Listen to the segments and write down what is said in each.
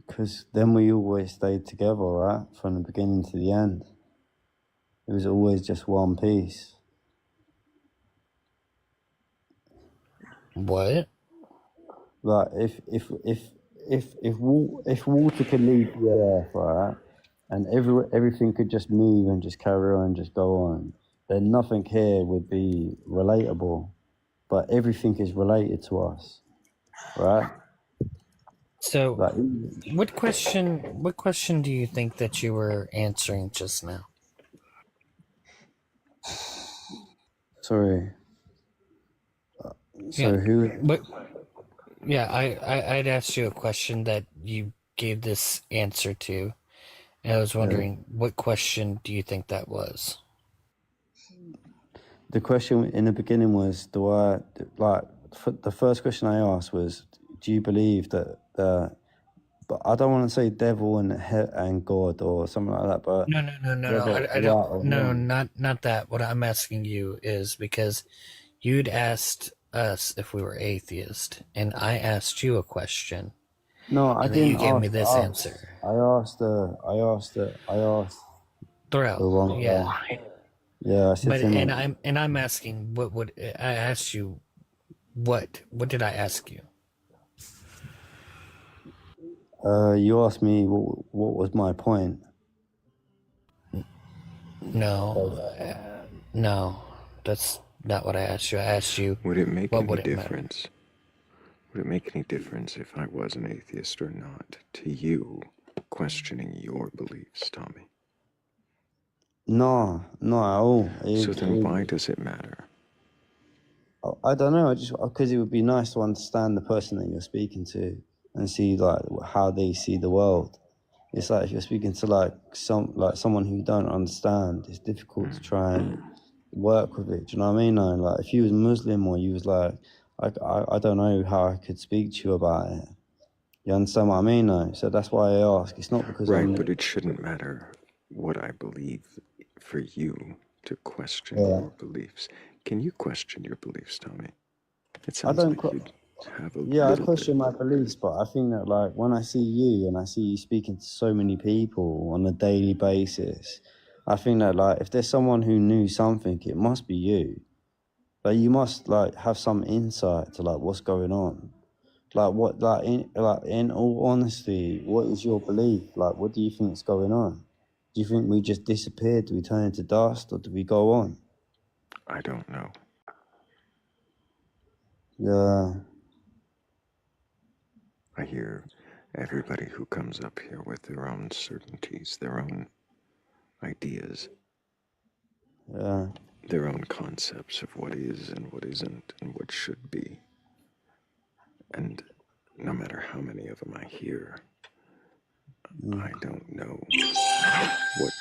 Because then we always stayed together, right? From the beginning to the end. It was always just one piece. What? Like if water could leave the earth, right, and everything could just move and just carry on and just go on, then nothing here would be relatable. But everything is related to us, right? So, Like, what question do you think that you were answering just now? sorry. Yeah, So who? but yeah, I'd asked you a question that you gave this answer to, and I was Yeah. wondering what question do you think that was? The question in the beginning was, do I like? The first question I asked was, do you believe that the? But I don't want to say devil and God or something like that. But No. whether I don't. right or No, wrong. not that. What I'm asking you is because you'd asked us if we were atheist, and I asked you a question, No, I and then you didn't gave me ask this us. answer. I asked the Thrayle, wrong yeah. guy. Yeah, I said But to him, I'm asking what would I asked you what did I ask you? you asked me what was my point. No, no, that's not what I asked you. I asked you Would it make what any would it matter? difference? Would it make any difference if I was an atheist or not to you questioning your beliefs, Tommy? No, not at all. So then why does it matter? I don't know. I just because it would be nice to understand the person that you're speaking to and see like how they see the world. It's like if you're speaking to someone who you don't understand, it's difficult to try and work with it. Do you know what I mean? No, like if you was Muslim or you was like, I don't know how I could speak to you about it. You understand what I mean? No, so that's why I ask. It's not because Right, but it shouldn't matter what I believe for you to question your beliefs. Can you question your beliefs, Tommy? It I sounds don't. like you have a Yeah, I little question bit. my beliefs, but I think that like when I see you and I see you speaking to so many people on a daily basis, I think that like if there's someone who knew something, it must be you. Like you must like have some insight to like what's going on. Like what like in all honesty, what is your belief? Like what do you think is going on? Do you think we just disappeared? Do we turn into dust or do we go on? I don't know. Yeah. I hear everybody who comes up here with their own certainties, their own ideas, Yeah. their own concepts of what is and what isn't and what should be. And no matter how many of them I hear, I don't know what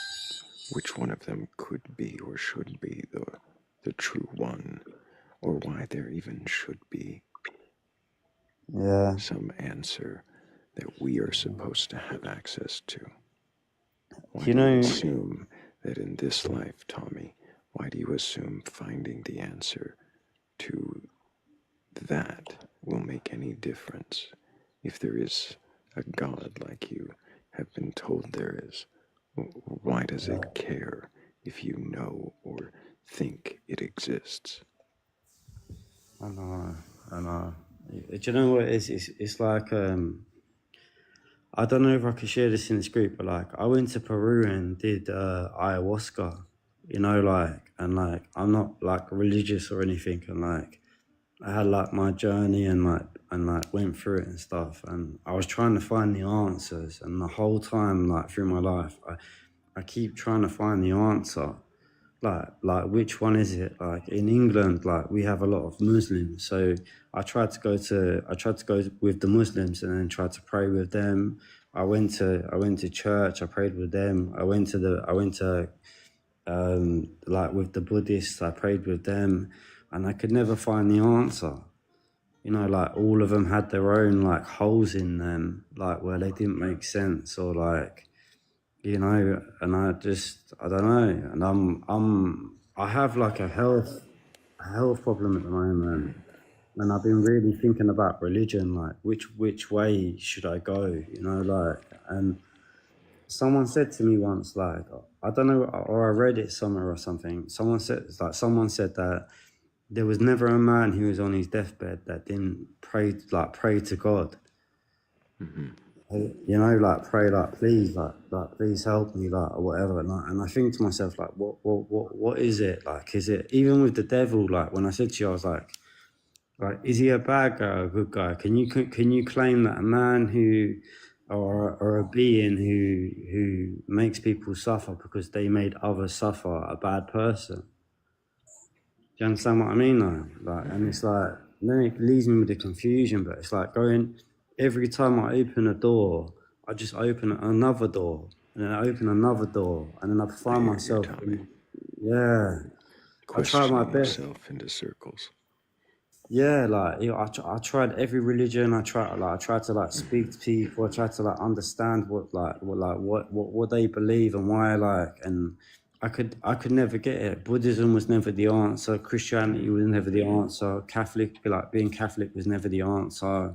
which one of them could be or should be the true one, or why there even should be Yeah. some answer that we are supposed to have access to. Why You do you know, assume that in this life, Tommy, why do you assume finding the answer to that will make any difference? If there is a God like you have been told there is, why does it care if you know or think it exists? I know, I know. Do you know what it is? It's like I don't know if I can share this in this group, but like I went to Peru and did ayahuasca, you know, like and like I'm not like religious or anything, and like I had like my journey and went through it and stuff, and I was trying to find the answers, and the whole time like through my life, I keep trying to find the answer like which one is it? Like in England, like we have a lot of Muslims, so I tried to go with the Muslims and then tried to pray with them. I went to church, I prayed with them. I went to like with the Buddhists, I prayed with them, and I could never find the answer. You know, like all of them had their own like holes in them, like where they didn't make sense or like, you know, and I don't know, and I have like a health problem at the moment, and I've been really thinking about religion, like which way should I go, you know, like, and someone said to me once, like, I don't know, or I read it somewhere or something. Someone said that there was never a man who was on his deathbed that didn't pray to God. You know, like pray, like please help me, like or whatever. And I think to myself, like, what is it? Like, is it even with the devil? Like when I said to you, I was like, is he a bad guy or a good guy? Can you claim that a man who or a being who makes people suffer because they made others suffer a bad person? Do you understand what I mean though? Like, and it's like then it leaves me with the confusion, but it's like going every time I open a door, I just open another door and then I open another door and then I I find hear you, myself Tommy. in, yeah. I try my Questioning best. yourself into circles. Yeah, like you know, I tried every religion. I tried to like speak to people. I tried to like understand what they believe and why like, and I could never get it. Buddhism was never the answer. Christianity was never the answer. Being Catholic was never the answer.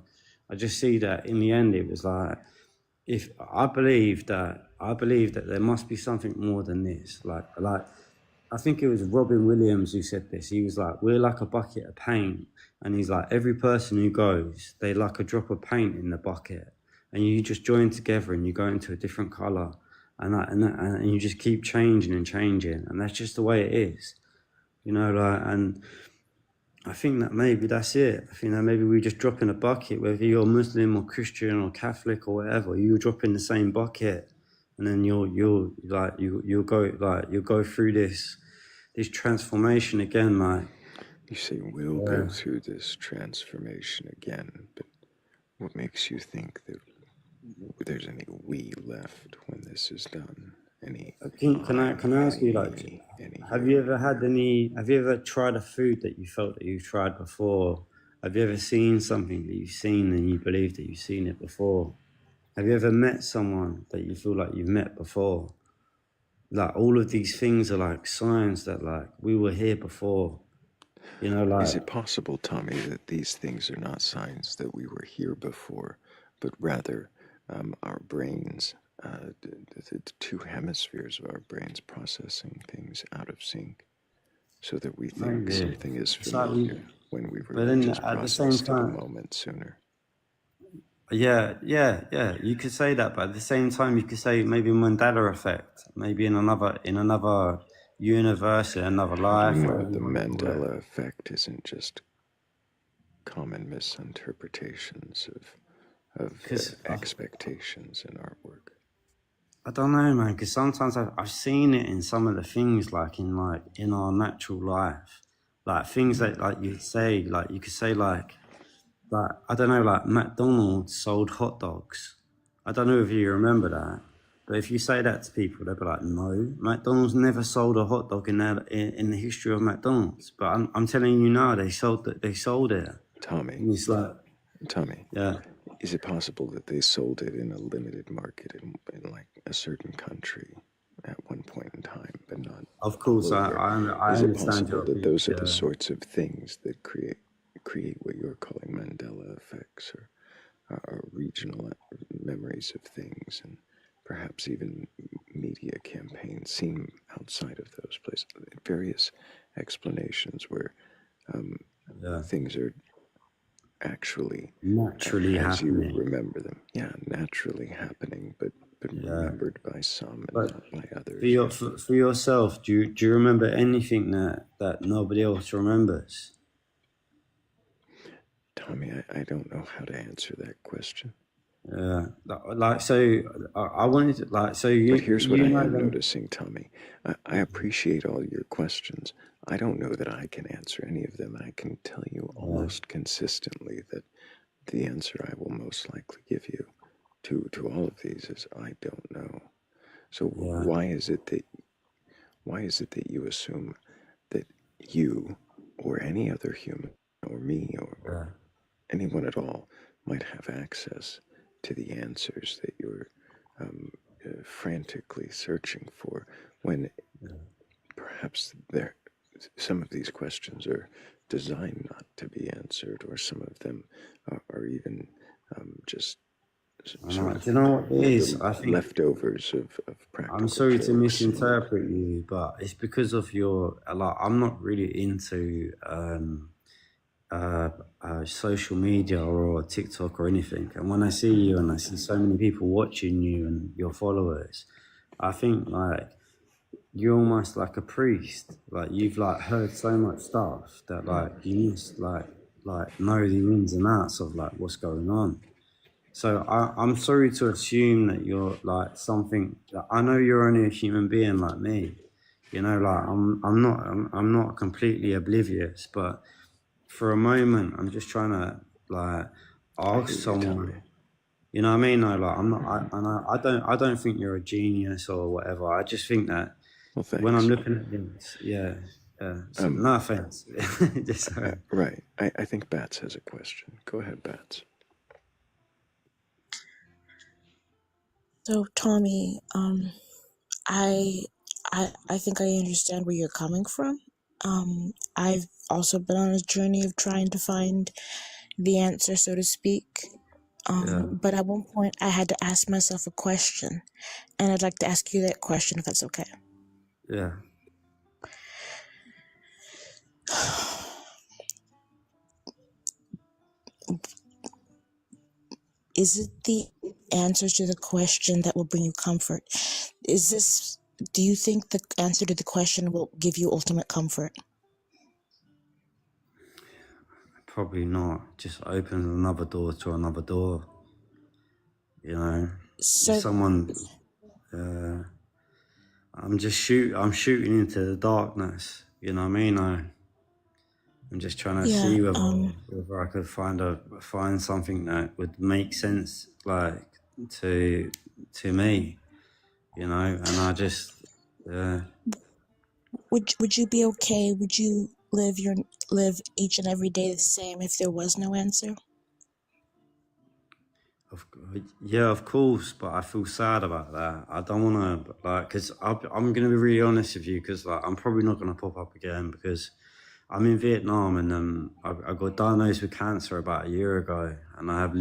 I just see that in the end it was like if I believe that there must be something more than this. Like I think it was Robin Williams who said this. He was like, "We're like a bucket of paint," and he's like, "Every person who goes, they like a drop of paint in the bucket, and you just join together and you go into a different color, and you just keep changing and changing, and that's just the way it is, you know." Like, and I think that maybe that's it. I think that maybe we just drop in a bucket, whether you're Muslim or Christian or Catholic or whatever, you drop in the same bucket, and then you'll go through this transformation again, like You say we'll go yeah. through this transformation again, but what makes you think that there's any we left when this is done? Any Can I ask you any like, me, any have you? you ever had any? Have you ever tried a food that you felt that you've tried before? Have you ever seen something that you've seen and you believe that you've seen it before? Have you ever met someone that you feel like you've met before? Like all of these things are like signs that like we were here before. You know, Is like it possible, Tommy, that these things are not signs that we were here before, but rather our brains, the two hemispheres of our brains processing things out of sync, so that we think maybe something is it's like we, familiar when we but really then just at the same processed it a time, moment sooner? yeah. You could say that, but at the same time, you could say maybe Mandela effect, maybe in another universe, in another How do you life, know whatever the you want to call it. Mandela effect isn't just common misinterpretations of Because expectations in artwork? I don't know, man. Because sometimes I've seen it in some of the things, like in our natural life, like things that like you could say like I don't know, like McDonald's sold hot dogs. I don't know if you remember that, but if you say that to people, they'll be like, "No, McDonald's never sold a hot dog in the history of McDonald's." But I'm telling you now, they sold it. They sold it. Tommy, And it's like, Tommy, yeah, is it possible that they sold it in a limited market in like a certain country at one point in time, but not of all course, over? I Is it understand possible your that piece. those are the Yeah, sorts of things that create what you're calling Mandela effects, or regional memories of things, and perhaps even media campaigns seen outside of those places? Various explanations where um, yeah, things are actually naturally as you happening. remember them. Yeah, naturally happening, but Yeah, remembered by some and but not by others. Yeah. for yourself, do you remember anything that nobody else remembers? Tommy, I don't know how to answer that question. Yeah, like so. I wanted to like so But here's what you I know am them. noticing, Tommy. I appreciate all your questions. I don't know that I can answer any of them. I can tell you Yeah, almost consistently that the answer I will most likely give you to all of these is I don't know. So yeah, why is it that you assume that you or any other human or me or yeah, anyone at all might have access to the answers that you're frantically searching for when yeah. perhaps some of these questions are designed not to be answered, or some of them are even just I sort know. of Do you know what it is? the I think leftovers of I'm practical sorry to jokes. misinterpret you, but it's because of your like. I'm not really into uh, social media or TikTok or anything. And when I see you and I see so many people watching you and your followers, I think like you're almost like a priest. Like you've like heard so much stuff that like you must like know the ins and outs of like what's going on. So I'm sorry to assume that you're like something. I know you're only a human being like me. You know, like I'm not completely oblivious, but for a moment, I'm just trying to like I ask hear you, Tommy. someone. You know what I mean? No, like I'm not. I don't think you're a genius or whatever. I just think that Well, when I'm thanks. looking at things, yeah, yeah. So, Um, no offense. Just sorry. right. I think Bats has a question. Go ahead, Bats. So Tommy, I I think I understand where you're coming from. I've also been on a journey of trying to find the answer, so to speak. Yeah, But at one point I had to ask myself a question, and I'd like to ask you that question if that's okay. yeah. Is it the answer to the question that will bring you comfort? Do you think the answer to the question will give you ultimate comfort? Probably not. Just opens another door to another door. You know, if So, someone, uh, I'm shooting into the darkness. You know what I mean? I'm just trying to yeah, see whether I could find something that would make sense, like to to me. You know, and I just, uh, would you be okay? Would you live each and every day the same if there was no answer? of, yeah, of course, but I feel sad about that. I don't want to like, because I'm gonna be really honest with you, because like I'm probably not gonna pop up again because I'm in Vietnam and I got diagnosed with cancer about a year ago, and I have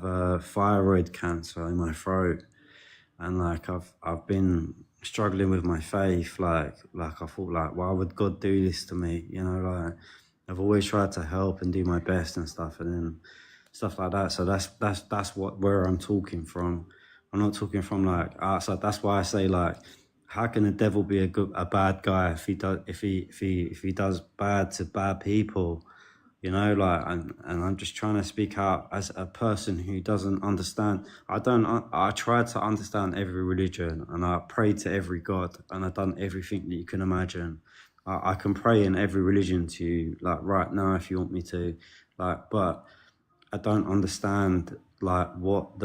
a thyroid cancer in my throat, and like I've been struggling with my faith, like I thought like why would God do this to me? You know, like I've always tried to help and do my best and stuff, and then stuff like that. So that's where I'm talking from. I'm not talking from like outside. That's why I say like, how can the devil be a bad guy if he does bad to bad people? You know, like, and I'm just trying to speak out as a person who doesn't understand. I try to understand every religion, and I pray to every God, and I've done everything that you can imagine. I can pray in every religion to you, like right now, if you want me to, like, but I don't understand like what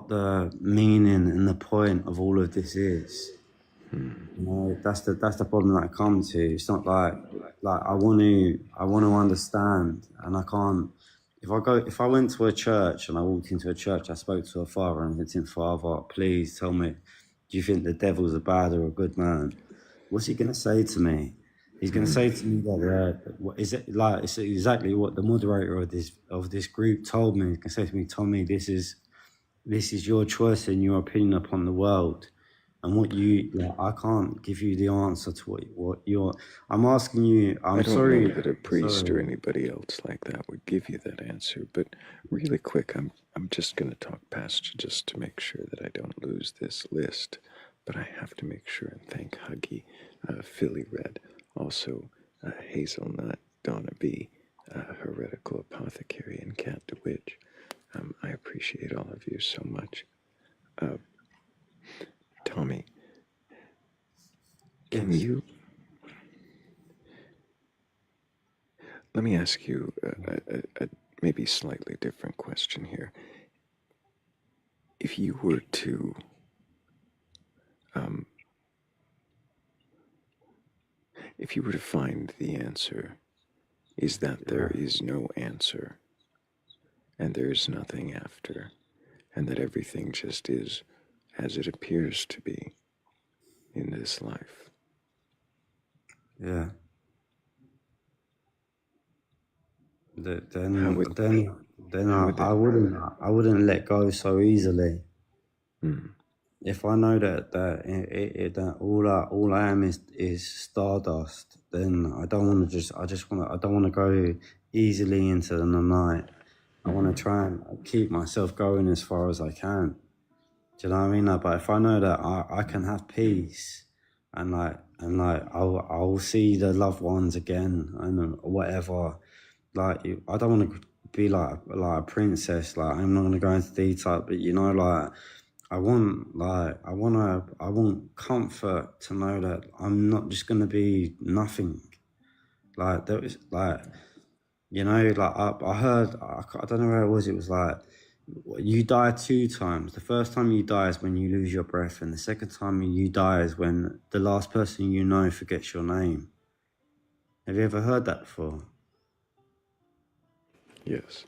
the meaning and the point of all of this is. You know, that's the problem that I come to. It's not like I want to understand, and I can't. If I went to a church and I walked into a church, I spoke to a father and I said to him, Father, please tell me, do you think the devil's a bad or a good man? What's he gonna say to me? He's gonna say to me that what is it like? It's exactly what the moderator of this group told me. He's gonna say to me, Tommy, this is your choice and your opinion upon the world. And what you, like, I can't give you the answer to what you're. I'm asking you. I I'm don't know sorry. that a priest or Sorry. anybody else like that would give you that answer, but really quick, I'm just going to talk past you just to make sure that I don't lose this list. But I have to make sure and thank Huggy, Philly Red, also Hazelnut, Donna B, Heretical Apothecary, and Cat DeWitch. I appreciate all of you so much. Tommy, can Yes. you let me ask you a maybe slightly different question here. If you were to um, if you were to find the answer, is that there Yeah. is no answer and there is nothing after, and that everything just is as it appears to be in this life. Yeah. Th- How Then, would then, then how would I that? wouldn't let go so easily. Hmm. If I know that all I am is stardust, then I don't want to go easily into the night. I want to Hmm. try and keep myself going as far as I can. Do you know what I mean? Like, but if I know that I can have peace and I'll see the loved ones again and whatever. I don't want to be like a princess. Like I'm not gonna go into detail, but like I want comfort to know that I'm not just gonna be nothing. Like that was like I heard I don't know where it was. It was like you die two times. The first time you die is when you lose your breath, and the second time you die is when the last person you know forgets your name. Have you ever heard that before? Yes.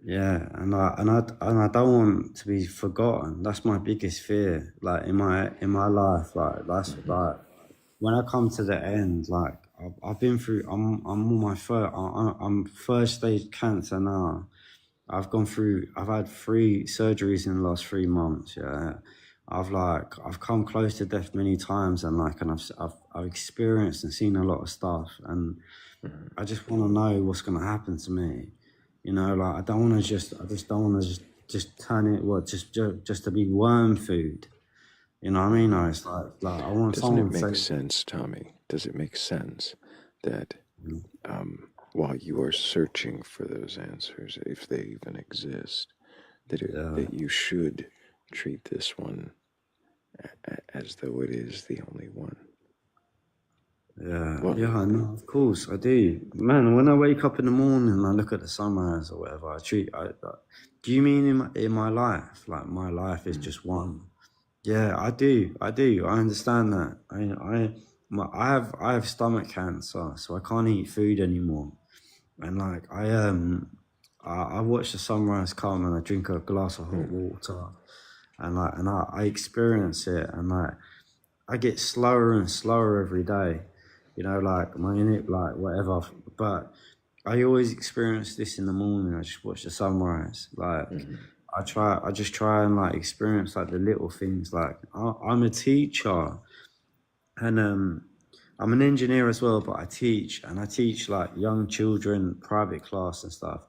Yeah, and I don't want to be forgotten. That's my biggest fear. Like in my life, like that's like when I come to the end, like I've been through. I'm on my I'm first stage cancer now. I've had 3 surgeries in the last 3 months. Yeah, I've come close to death many times, I've experienced and seen a lot of stuff, and Hmm. I just want to know what's going to happen to me. Like I just don't want to just turn it, just to be worm food. You know what I mean? No, it's like I want Doesn't someone it to say, make sense, Tommy? Does it make sense that while you are searching for those answers, if they even exist, yeah, that you should treat this one as though it is the only one? yeah, Well, yeah. No, of course I do, man. When I wake up in the morning and I look at the sunrise or whatever, do you mean in my life? Like my life is mm, just one. Yeah, I do. I do. I understand that. I have stomach cancer, so I can't eat food anymore. And I watch the sunrise come and I drink a glass of hot mm, water, I experience it, and I get slower and slower every day. Like my unit, like whatever. But I always experience this in the morning. I just watch the sunrise. mm, I just try and like experience like the little things. Like I'm a teacher, and I'm an engineer as well, but I teach like young children, private class and stuff.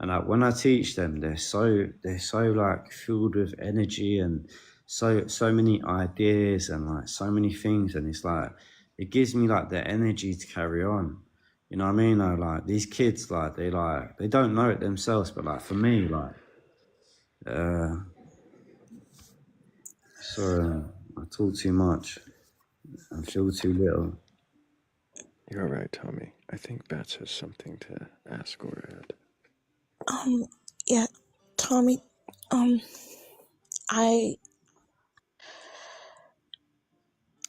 And when I teach them, they're so like filled with energy and so many ideas and like so many things, and it's like it gives me like the energy to carry on. You know what I mean? Like these kids, they don't know it themselves, but like for me, uh, sorry, I talk too much and feel too little. you're all right, Tommy. I think Bats has something to ask or add. Um, yeah, Tommy, um,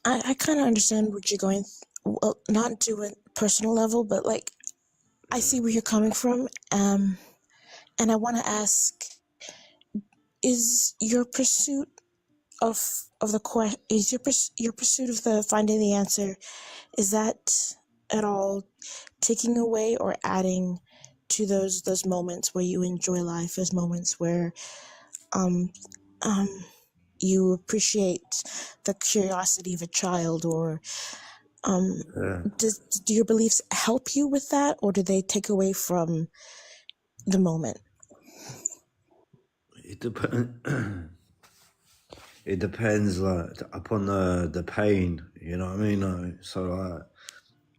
I, I kind of understand what you're going, well, not to a personal level, but like, I see where you're coming from. And I want to ask, is your pursuit of the is your pursuit of the finding the answer, is that at all taking away or adding to those moments where you enjoy life, those moments where um um you appreciate the curiosity of a child, or um Yeah. do your beliefs help you with that, or do they take away from the moment? It depends. It depends like upon the pain. You know what I mean? So like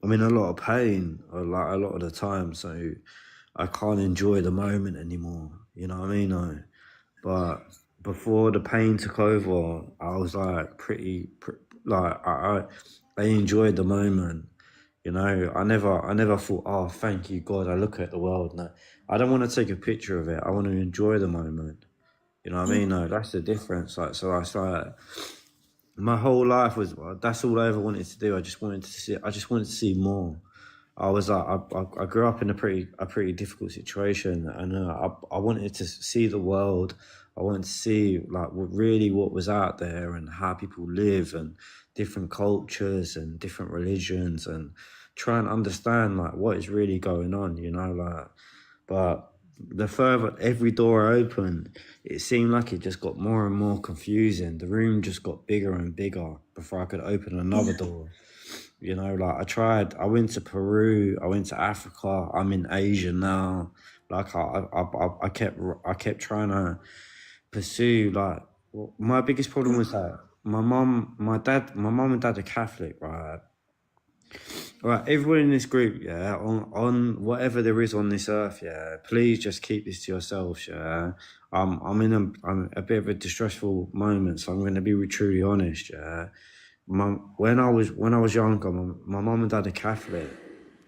I'm in a lot of pain, like a lot of the time. So I can't enjoy the moment anymore. You know what I mean? But before the pain took over, I was like like I enjoyed the moment. I never thought, oh, thank you, God. I look at the world now. I don't want to take a picture of it. I want to enjoy the moment. You know what I Mm, mean? No, that's the difference. My whole life was that's all I ever wanted to do. I just wanted to see more. I grew up in a pretty difficult situation, and I wanted to see the world. I wanted to see like what was out there and how people live and different cultures and different religions, and try and understand like what is really going on, you know, like. But the further every door opened, it seemed like it just got more and more confusing. The room just got bigger and bigger before I could open another Yeah. door. You know, like I went to Peru, I went to Africa, I'm in Asia now. Like I kept trying to pursue like my biggest problem was that my mum and dad are Catholic, right? Right, everyone in this group, yeah, on whatever there is on this earth, yeah, please just keep this to yourselves, yeah. I'm a bit of a distressful moment, so I'm going to be truly honest, yeah. When I was younger, my mum and dad are Catholic,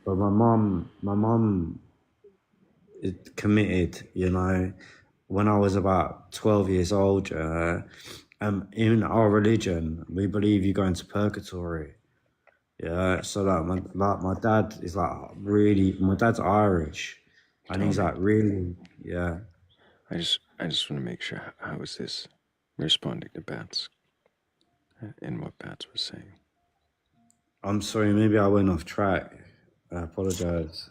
but my mum is committed, you know. When I was about 12 years old, yeah, in our religion, we believe you go into purgatory. Yeah, so my dad is like really my dad's Irish, and he's Tommy, like really yeah. I just want to make sure, how is this responding to Bats and what Bats was saying? I'm sorry, maybe I went off track. I apologize.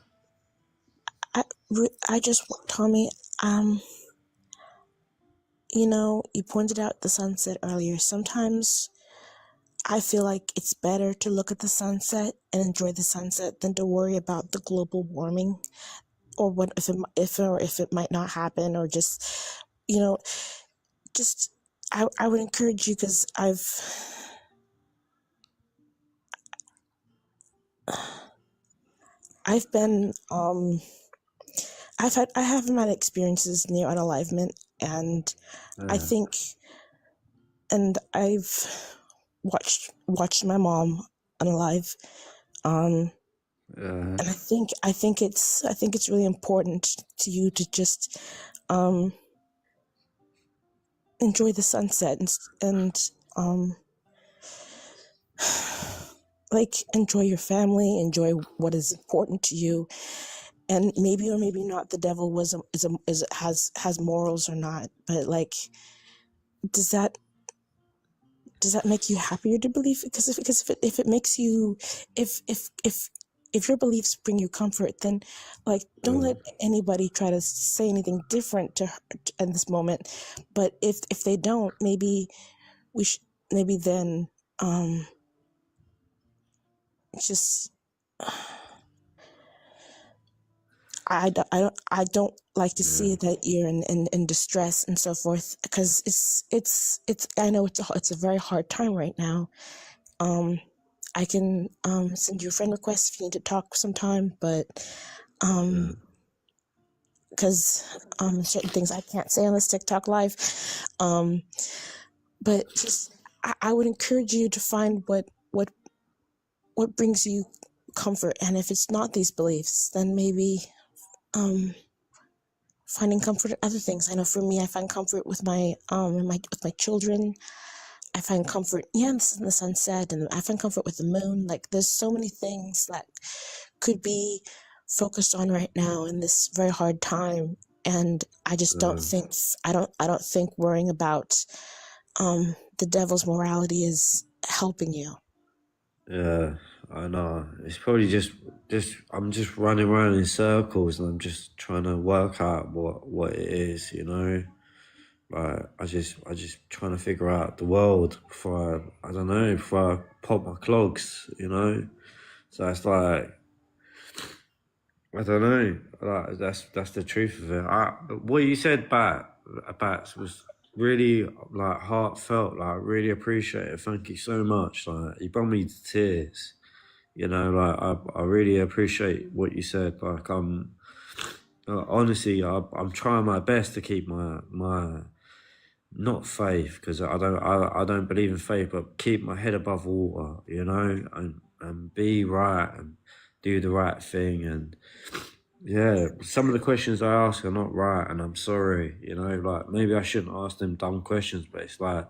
I just, Tommy, you know, you pointed out the sunset earlier. Sometimes I feel like it's better to look at the sunset and enjoy the sunset than to worry about the global warming or what if it might not happen, or just, you know, just I would encourage you, because I've been I have had experiences near unalivement, and I Yeah, think, and I've watched my mom unalive, yeah, and I think it's really important to you to just enjoy the sunset and like enjoy your family, enjoy what is important to you, and maybe or maybe not the devil has morals or not, but like, does that make you happier to believe? Because if it makes you, if your beliefs bring you comfort, then like, don't let anybody try to say anything different to her in this moment. But if they don't, maybe we should, maybe then just I don't like to yeah, see that you're in distress and so forth, because it's I know it's a very hard time right now. I can send you a friend request if you need to talk sometime, but yeah, because certain things I can't say on this TikTok live, but just I would encourage you to find what brings you comfort, and if it's not these beliefs, then maybe finding comfort in other things. I know for me, I find comfort with my with my children. I find comfort, yeah, this is in the sunset, and I find comfort with the moon. Like, there's so many things that could be focused on right now in this very hard time, and I just don't yeah. think I don't think worrying about the devil's morality is helping you. Yeah, I know. It's probably just I'm just running around in circles, and I'm just trying to work out what it is, you know. Like I just trying to figure out the world before I don't know, before I pop my clogs, you know. So it's like I don't know. Like that's the truth of it. What you said about was really like heartfelt. Like I really appreciate it. Thank you so much. Like you brought me to tears. You know, like I really appreciate what you said. Like honestly, I'm trying my best to keep my not faith, because I don't believe in faith, but keep my head above water, you know, and be right and do the right thing. And yeah, some of the questions I ask are not right, and I'm sorry, you know, like maybe I shouldn't ask them dumb questions, but it's like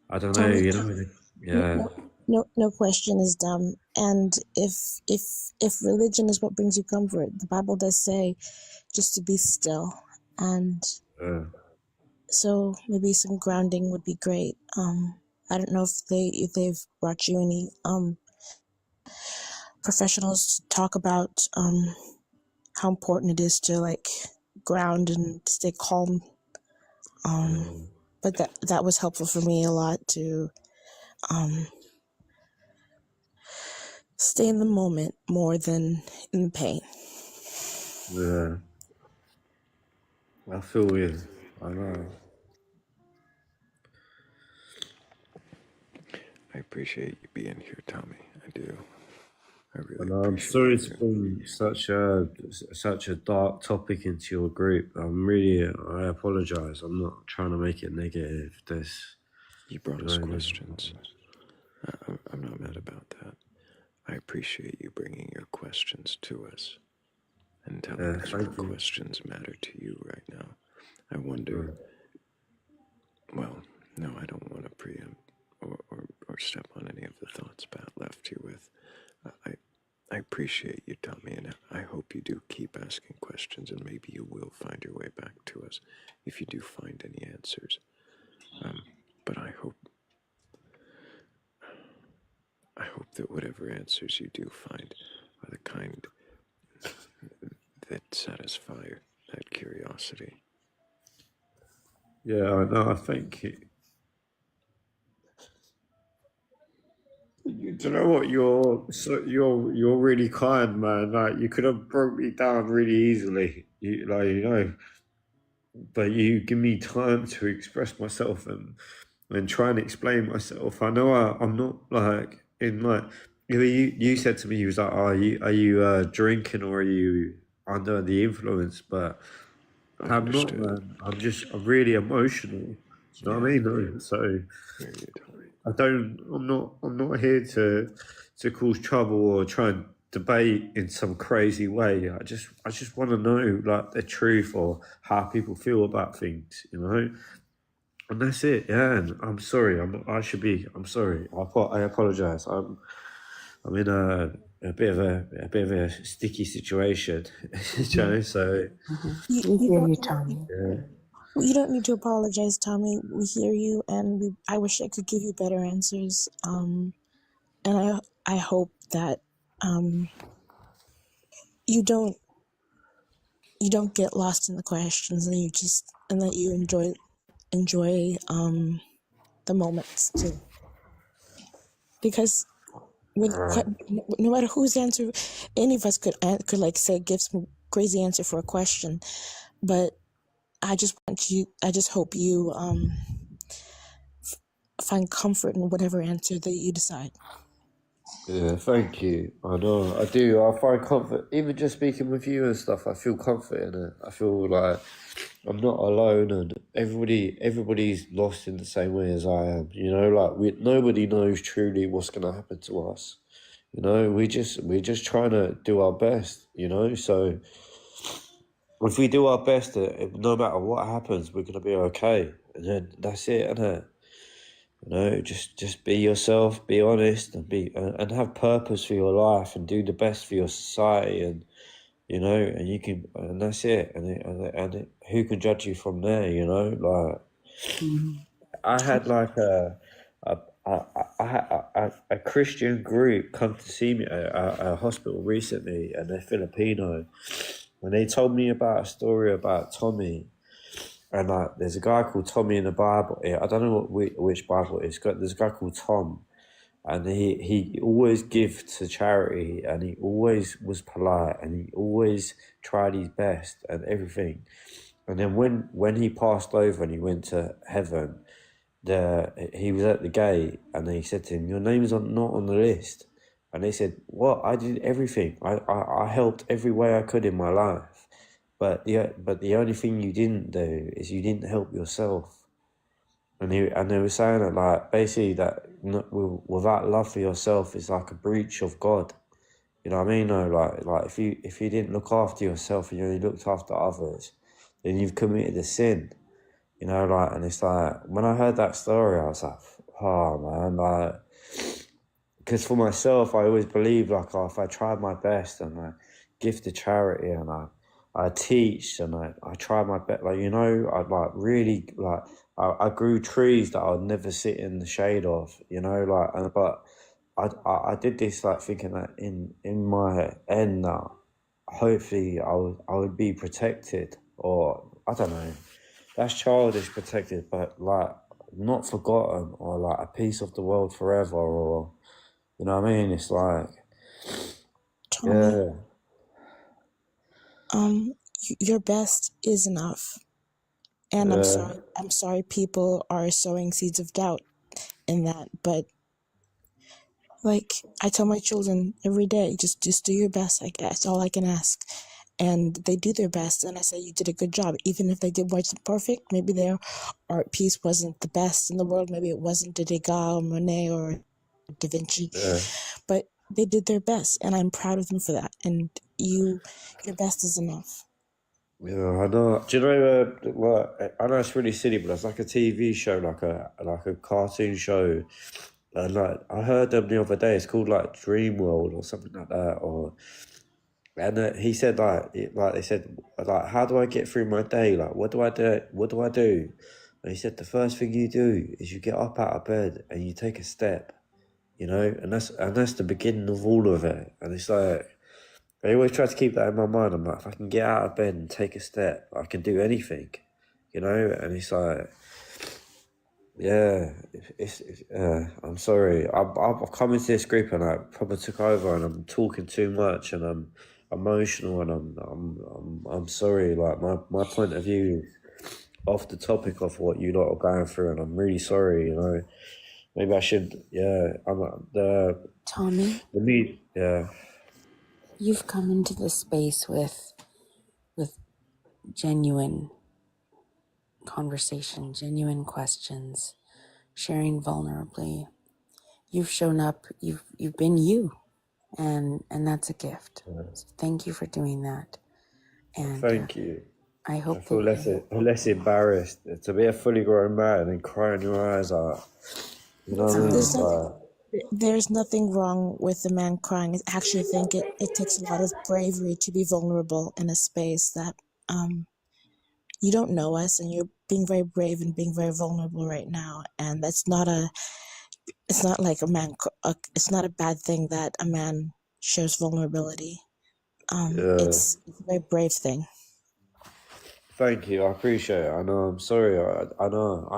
I don't know, Tommy, you know, no, yeah, no question is dumb. And if religion is what brings you comfort, the Bible does say just to be still. And yeah, so maybe some grounding would be great. I don't know if they've brought you any professionals to talk about how important it is to like ground and stay calm. But that was helpful for me a lot to stay in the moment more than in the pain. Yeah. I feel you. I know. I appreciate you being here, Tommy. I do. I really And I'm appreciate sorry you. to bring such a dark topic into your group. I apologize. I'm not trying to make it negative. You brought us questions. I'm not mad about that. I appreciate you bringing your questions to us and telling us what questions matter to you right now. I wonder, well, no, I don't want to preempt or step on any of the thoughts Bat left you with. I appreciate you, Tommy, and I hope you do keep asking questions, and maybe you will find your way back to us if you do find any answers. But I hope that whatever answers you do find are the kind that satisfy that curiosity. Yeah, I know. I think you know what? You're really kind, man. Like you could have broke me down really easily. But you give me time to express myself and try and explain myself. I know I'm not like in like you said to me, you was like, are you drinking or are you under the influence? But I'm not, man. I'm really emotional. Do you know what I mean? So I'm not here to cause trouble or try and debate in some crazy way. I just want to know like the truth or how people feel about things, you know. And that's it. Yeah. And I'm sorry. I'm sorry. I apologize. I'm in a bit of a sticky situation, you know. So Tommy. yeah. You don't need to apologize, Tommy. We hear you, and I wish I could give you better answers. And I hope that you don't get lost in the questions, and that you enjoy the moments too. Because no matter whose answer, any of us could like say give some crazy answer for a question, but I just hope you find comfort in whatever answer that you decide. Yeah, thank you. I know, I do. I find comfort, even just speaking with you and stuff. I feel comfort in it. I feel like I'm not alone, and everybody's lost in the same way as I am. You know, like nobody knows truly what's gonna happen to us. You know, we're just trying to do our best. You know, so if we do our best, no matter what happens, we're gonna be okay. And then that's it, innit? You know, just be yourself, be honest, and have purpose for your life, and do the best for your society, and you know, and that's it, who can judge you from there? You know, like I had like a, a Christian group come to see me at a hospital recently, and they're Filipino, and they told me about a story about Tommy. And like, there's a guy called Tommy in the Bible. I don't know which Bible it is. There's a guy called Tom, and he always gave to charity, and he always was polite, and he always tried his best and everything. And then when he passed over and he went to heaven, he was at the gate, and they said to him, "Your name's not on the list." And they said, "What? I did everything. I helped every way I could in my life." But the only thing you didn't do is you didn't help yourself, and they were saying that like basically that without love for yourself is like a breach of God. You know what I mean? No, like if you didn't look after yourself and you only looked after others, then you've committed a sin. You know, like, and it's like when I heard that story, I was like, oh man, like, because for myself, I always believed like, oh, if I tried my best and I give to charity and I teach and I try my best, like, you know, I'd like really like I grew trees that I'd never sit in the shade of, you know, like, but I did this like thinking that in my end that hopefully I would be protected, or I don't know. That's childish, protected, but like not forgotten, or like a piece of the world forever, or you know what I mean? It's like, Tommy, yeah, your best is enough. And yeah, I'm sorry people are sowing seeds of doubt in that, but like I tell my children every day, just do your best. Like that's all I can ask. And they do their best, and I say you did a good job. Even if they wasn't perfect, maybe their art piece wasn't the best in the world. Maybe it wasn't a Degas or Monet or Da Vinci, yeah. but they did their best, and I'm proud of them for that. And your best is enough. Yeah, I know. Do you know? Like, I know it's really silly, but it's like a TV show, like a cartoon show. And like, I heard them the other day. It's called like Dream World or something like that. Or and he said like they said like, how do I get through my day? Like, what do I do? What do I do? And he said the first thing you do is you get up out of bed and you take a step. You know, and that's the beginning of all of it. And it's like. I always try to keep that in my mind. I'm like, if I can get out of bed and take a step, I can do anything, you know? And it's like, yeah, I'm sorry. I've come into this group and I probably took over and I'm talking too much and I'm emotional and I'm sorry. Like, my point of view is off the topic of what you lot are going through and I'm really sorry, you know? Maybe I should, yeah, Tommy, yeah, you've come into this space with genuine conversation, genuine questions, sharing vulnerably. You've shown up, you've been you, and that's a gift. So thank you for doing that. And thank you. I I hope feel that you, less embarrassed to be a fully grown man and crying your eyes out. You know what I mean? There's It's um, nothing. like, There's nothing wrong with a man crying. I actually think it takes a lot of bravery to be vulnerable in a space that you don't know us, and you're being very brave and being very vulnerable right now. And that's not it's not like it's not a bad thing that a man shows vulnerability. yeah. It's a very brave thing. Thank you. I appreciate it. I know. I'm sorry. I know.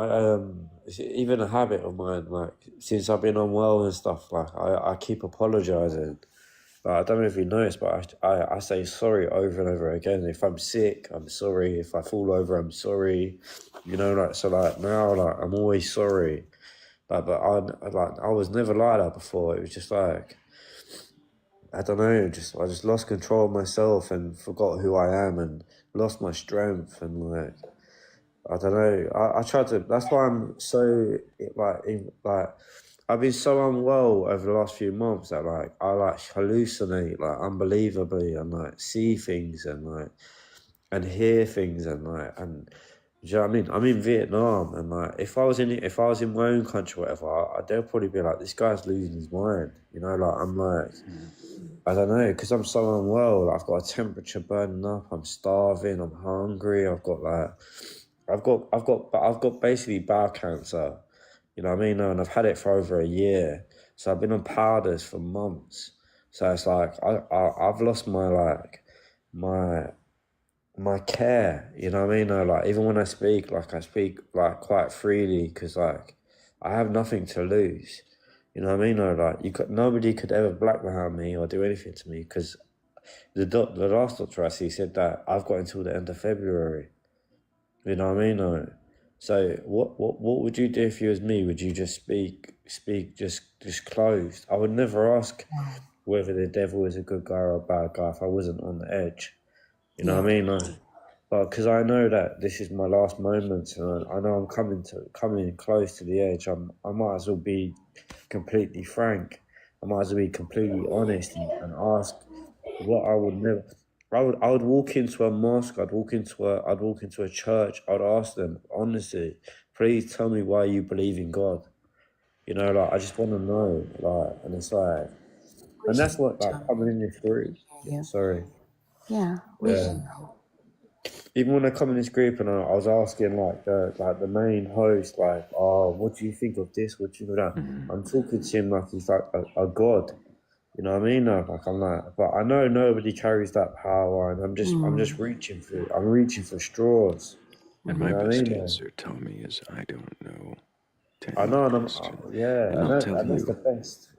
It's even a habit of mine. Like since I've been unwell and stuff. Like I keep apologizing. Like, I don't know if you noticed, but I say sorry over and over again. If I'm sick, I'm sorry. If I fall over, I'm sorry. You know, like so. Like now, like I'm always sorry. Like, but I was never like that before. It was just like I don't know. I just lost control of myself and forgot who I am and lost my strength and like I don't know. I tried to. That's why I'm so like I've been so unwell over the last few months that like I like hallucinate like unbelievably and like see things and like and hear things and like and do you know what I mean? I'm in Vietnam and like if I was in my own country or whatever, they'll probably be like this guy's losing his mind. You know, like I'm like I don't know because I'm so unwell. Like, I've got a temperature burning up. I'm starving. I'm hungry. I've got basically bowel cancer. You know what I mean? And I've had it for over a year. So I've been on powders for months. So it's like I've lost my my my care. You know what I mean? Like even when I speak like quite freely because like I have nothing to lose. You know what I mean? Like nobody could ever blackmail me or do anything to me because the last doctor I see said that I've got until the end of February. You know what I mean? So what would you do if you was me? Would you just speak just closed? I would never ask whether the devil is a good guy or a bad guy if I wasn't on the edge. You know yeah, what I mean? But because I know that this is my last moments, and I know I'm coming close to the edge. I might as well be completely frank. I might as well be completely honest and ask what I would never. I would walk into a mosque. I'd walk into a church. I'd ask them honestly, please tell me why you believe in God. You know, like I just want to know, like, and it's like, we and should that's know, what like Tommy. coming in this group. Hear you. Sorry, Yeah, we yeah. should know. even when I come in this group and I was asking like the main host, like, oh, what do you think of this? What do you think of that? I'm talking to him like he's like a god. You know what I mean? Like I'm like, but I know nobody carries that power, and I'm just reaching for straws. And You my know what I best mean? answer, Tommy, is I don't know to I any know, and question. yeah, And I'll tell and that's the you, best.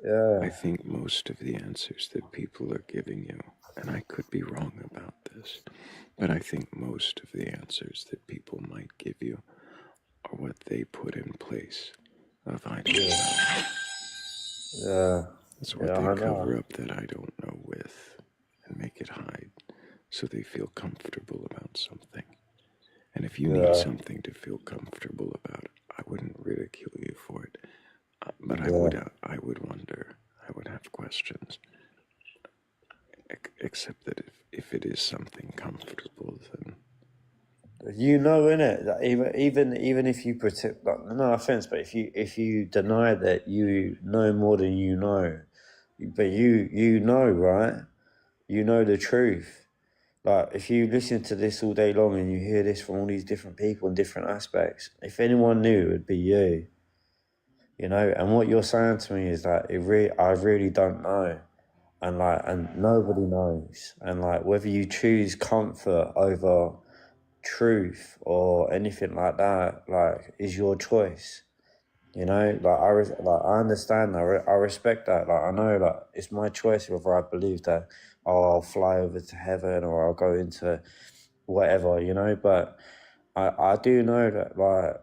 I Yeah, think most of the answers that people are giving you, and I could be wrong about this, but I think most of the answers that people might give you are what they put in place of I don't know. yeah, It's what yeah. they I know. cover up that I don't know with and make it hide so they feel comfortable about something. And if you need Yeah, something to feel comfortable about, I wouldn't ridicule you for it. But yeah. I would wonder, I would have questions. Except that if it is something comfortable, then You know, innit? That even if you pretend, like, no offense, but if you deny that you know more than you know, but you know, right? You know the truth. Like if you listen to this all day long and you hear this from all these different people in different aspects, if anyone knew, it would be you. You know, and what you're saying to me is that I really don't know, and nobody knows, and like whether you choose comfort over truth or anything like that, like is your choice. You know, like I understand that, I respect that. Like I know, like it's my choice whether I believe that, oh, I'll fly over to heaven or I'll go into whatever. You know, but I do know that like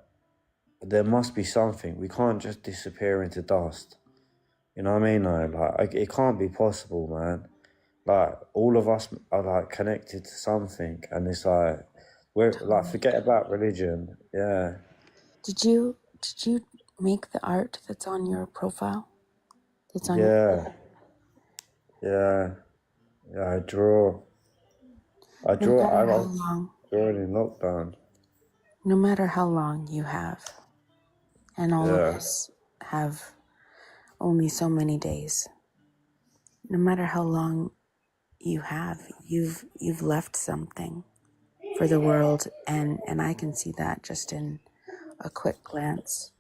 there must be something. We can't just disappear into dust. You know what I mean? Like it can't be possible, man. Like all of us are like connected to something, and it's like we're like Tommy, forget about religion. Yeah, did you make the art that's on your profile? That's on your yeah, yeah, yeah. I no draw. I matter how was long, drawing in lockdown. no matter how long you have, and all of Yeah, us have only so many days. No matter how long you have, you've left something for the world, and I can see that just in a quick glance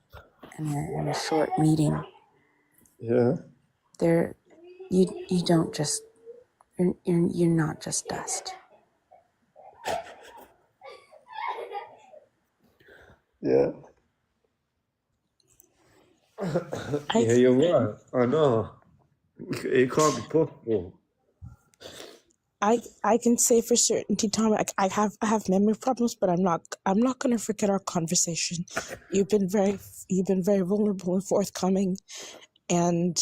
and a short meeting. yeah, There, you don't just you're not just dust. yeah. I Yeah, you're right. I know. It can't be possible. I can say for certainty, Tom. I have memory problems, but I'm not gonna forget our conversation. You've been very vulnerable and forthcoming, and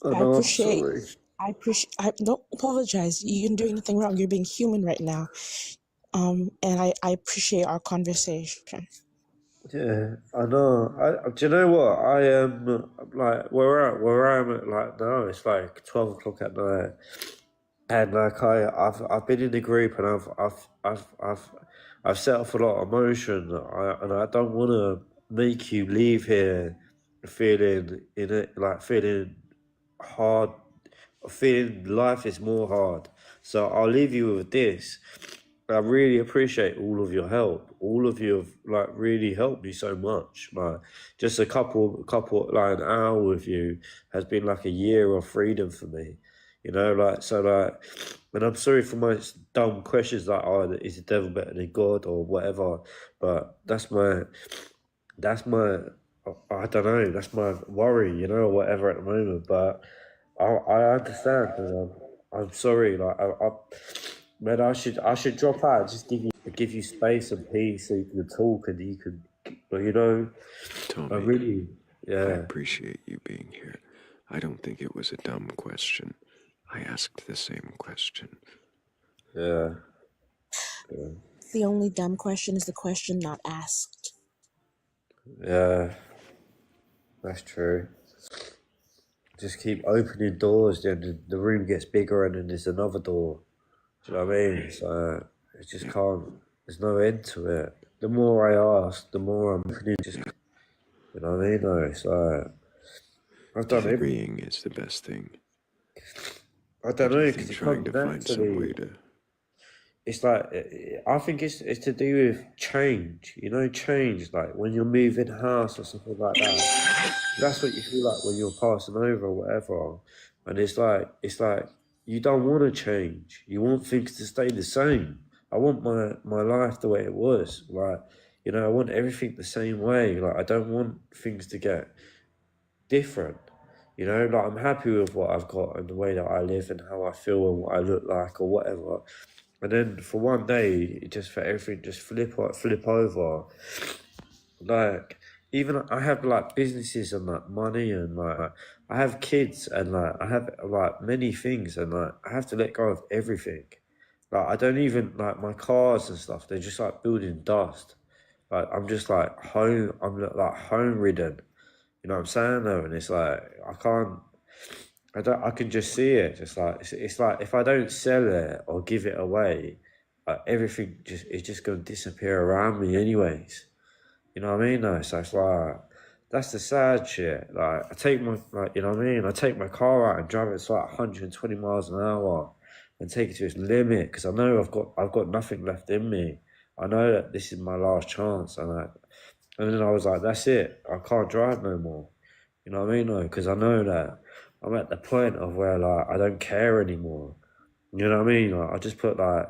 I I know. I'm appreciate sorry. I don't apologize. You're doing nothing wrong. You're being human right now. And I appreciate our conversation. Yeah, I know. Do you know what? I am like where I am at like now. It's like 12 o'clock at night, and like I've been in the group and I've set off a lot of emotion. And I don't want to make you leave here feeling in it like feeling hard, feeling life is more hard. So I'll leave you with this. I really appreciate all of your help. All of you have like really helped me so much. Like just a couple like an hour with you has been like a year of freedom for me. You know, like so like and I'm sorry for my dumb questions like oh is the devil better than God or whatever. But that's my I don't know, that's my worry, you know, or whatever at the moment. But I understand and I'm sorry, like man, I should drop out, just give you space and peace so you can talk and you can, you know, I Tommy, really, I yeah, appreciate you being here. I don't think it was a dumb question. I asked the same question. yeah, yeah, The only dumb question is the question not asked. yeah, that's true. Just keep opening doors, then the room gets bigger and then there's another door. Do you know what I mean? So it just Yep. can't. There's no end to it. The more I ask, the more I'm opening. Just you know what I mean? No, so I've done everything. Disagreeing is the best thing. I I don't do know think because it trying comes to find some naturally. way to it's like I think it's to do with change. You know, change. Like when you're moving house or something like that. That's what you feel like when you're passing over or whatever. And it's like you don't want to change. You want things to stay the same. I want my life the way it was. Like, I want everything the same way. Like I don't want things to get different. Like I'm happy with what I've got and the way that I live and how I feel and what I look like or whatever. And then for one day, just for everything, just flip over. Like even I have like businesses and like money and like I have kids and like I have like many things and like I have to let go of everything. Like I don't even like my cars and stuff. They're just like building dust. Like I'm just like home. I'm like home ridden. You know what I'm saying though? And it's like I can't. I don't. I can just see it. Just like it's like if I don't sell it or give it away, everything just is just gonna disappear around me anyways. You know what I mean? No, so it's like that's the sad shit. Like I take my you know what I mean? I take my car out and drive it to like 120 miles an hour and take it to its limit because I know I've got nothing left in me. I know that this is my last chance, and then I was like, that's it. I can't drive no more. You know what I mean? No, because I know that I'm at the point of where like I don't care anymore. You know what I mean? Like I just put the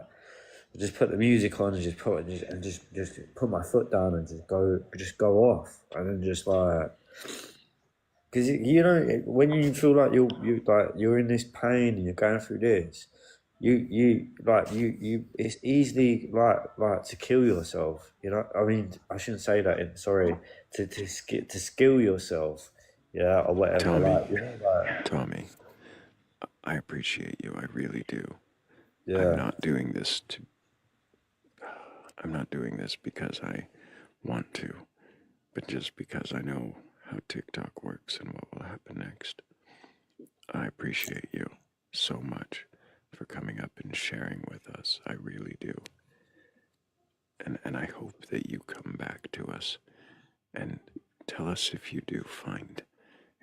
music on and just put my foot down and just go off and then just like because when you feel like you're in this pain and you're going through this, you it's easily like to kill yourself. I mean I shouldn't say that. Sorry, to skill yourself, yeah, or whatever. Tommy, I appreciate you. I really do. Yeah. I'm not doing this because I want to, but just because I know how TikTok works and what will happen next. I appreciate you so much for coming up and sharing with us. I really do. And I hope that you come back to us and tell us if you do find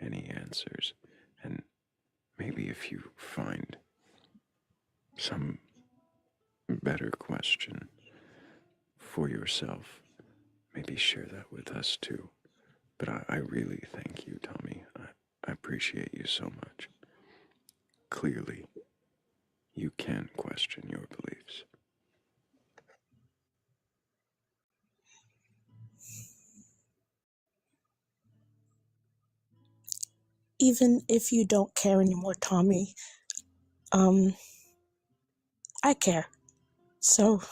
any answers. And maybe if you find some better question for yourself, maybe share that with us too. But I really thank you, Tommy. I appreciate you so much. Clearly, you can question your beliefs. Even if you don't care anymore, Tommy, I care. So,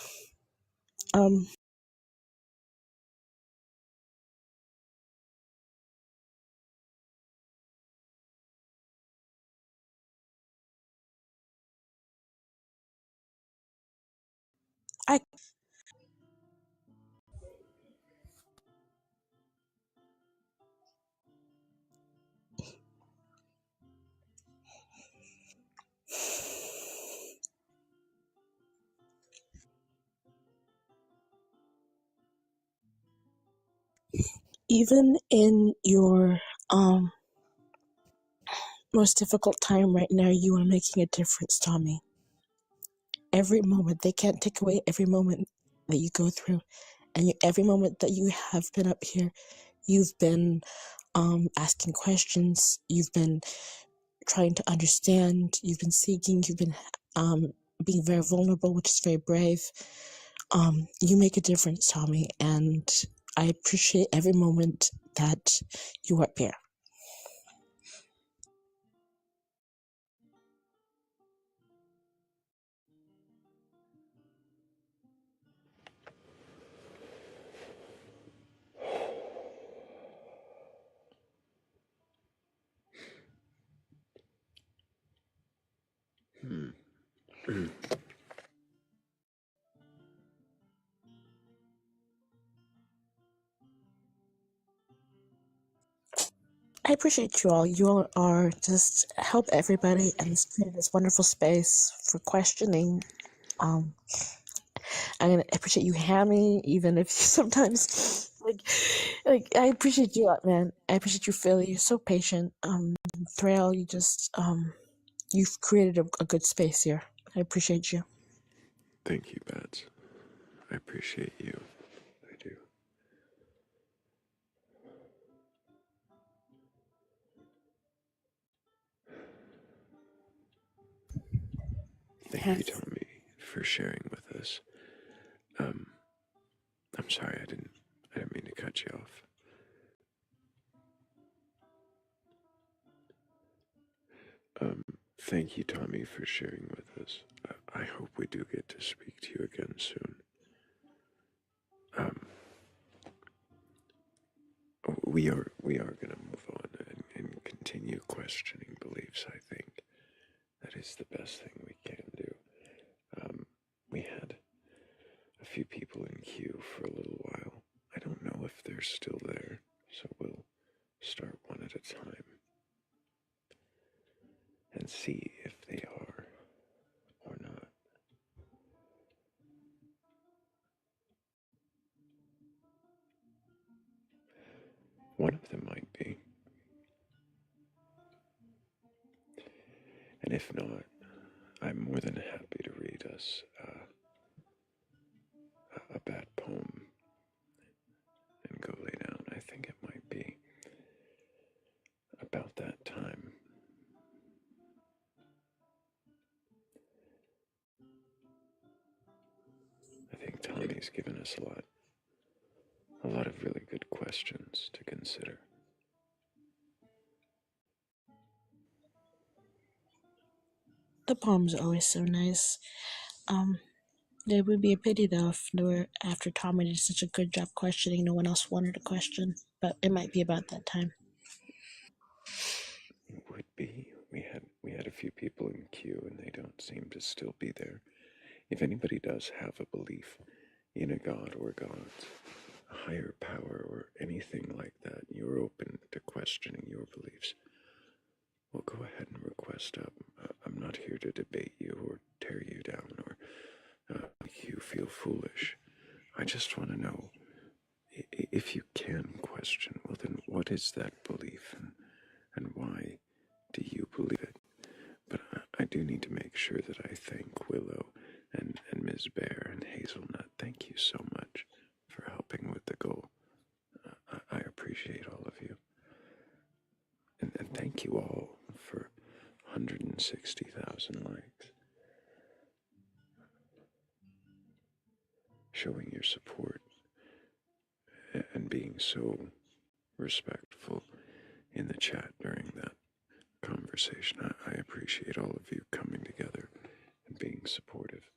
I even in your most difficult time right now, you are making a difference, Tommy. Every moment, they can't take away every moment that you go through, and every moment that you have been up here, you've been asking questions, you've been trying to understand, you've been seeking, you've been being very vulnerable, which is very brave. You make a difference, Tommy, and I appreciate every moment that you are up here. I appreciate you all. You all are just help everybody and create this wonderful space for questioning. I appreciate you, Hammy, even if you sometimes like I appreciate you a lot, man. I appreciate you, Philly. You're so patient. Thrayle, you've created a good space here. I appreciate you. Thank you, Bats. I appreciate you. I do. Thank you, Tommy, for sharing with us. I'm sorry, I didn't mean to cut you off. Thank you, Tommy, for sharing with us. I hope we do get to speak to you again soon. We are going to move on and continue questioning beliefs. I think that is the best thing we can do. We had a few people in queue for a little while. I don't know if they're still there, so we'll start one at a time and see if they are or not. One of them might be. And if not, I'm more than happy to read us a bad poem and go lay down. I think it might be about that time. I think Tommy's given us a lot of really good questions to consider. The poem's always so nice. It would be a pity though if after Tommy did such a good job questioning, no one else wanted to question. But it might be about that time. It would be. We had a few people in queue and they don't seem to still be there. If anybody does have a belief in a god or gods, a higher power or anything like that, you're open to questioning your beliefs, well, go ahead and request up. I'm not here to debate you or tear you down or make you feel foolish. I just want to know, if you can question, well then what is that belief and why do you believe it? But I do need to make sure that I thank Willow and Ms. Bear and Hazelnut. Thank you so much for helping with the goal. I appreciate all of you. And thank you all for 160,000 likes. Showing your support and being so respectful in the chat during that conversation. I appreciate all of you coming together and being supportive.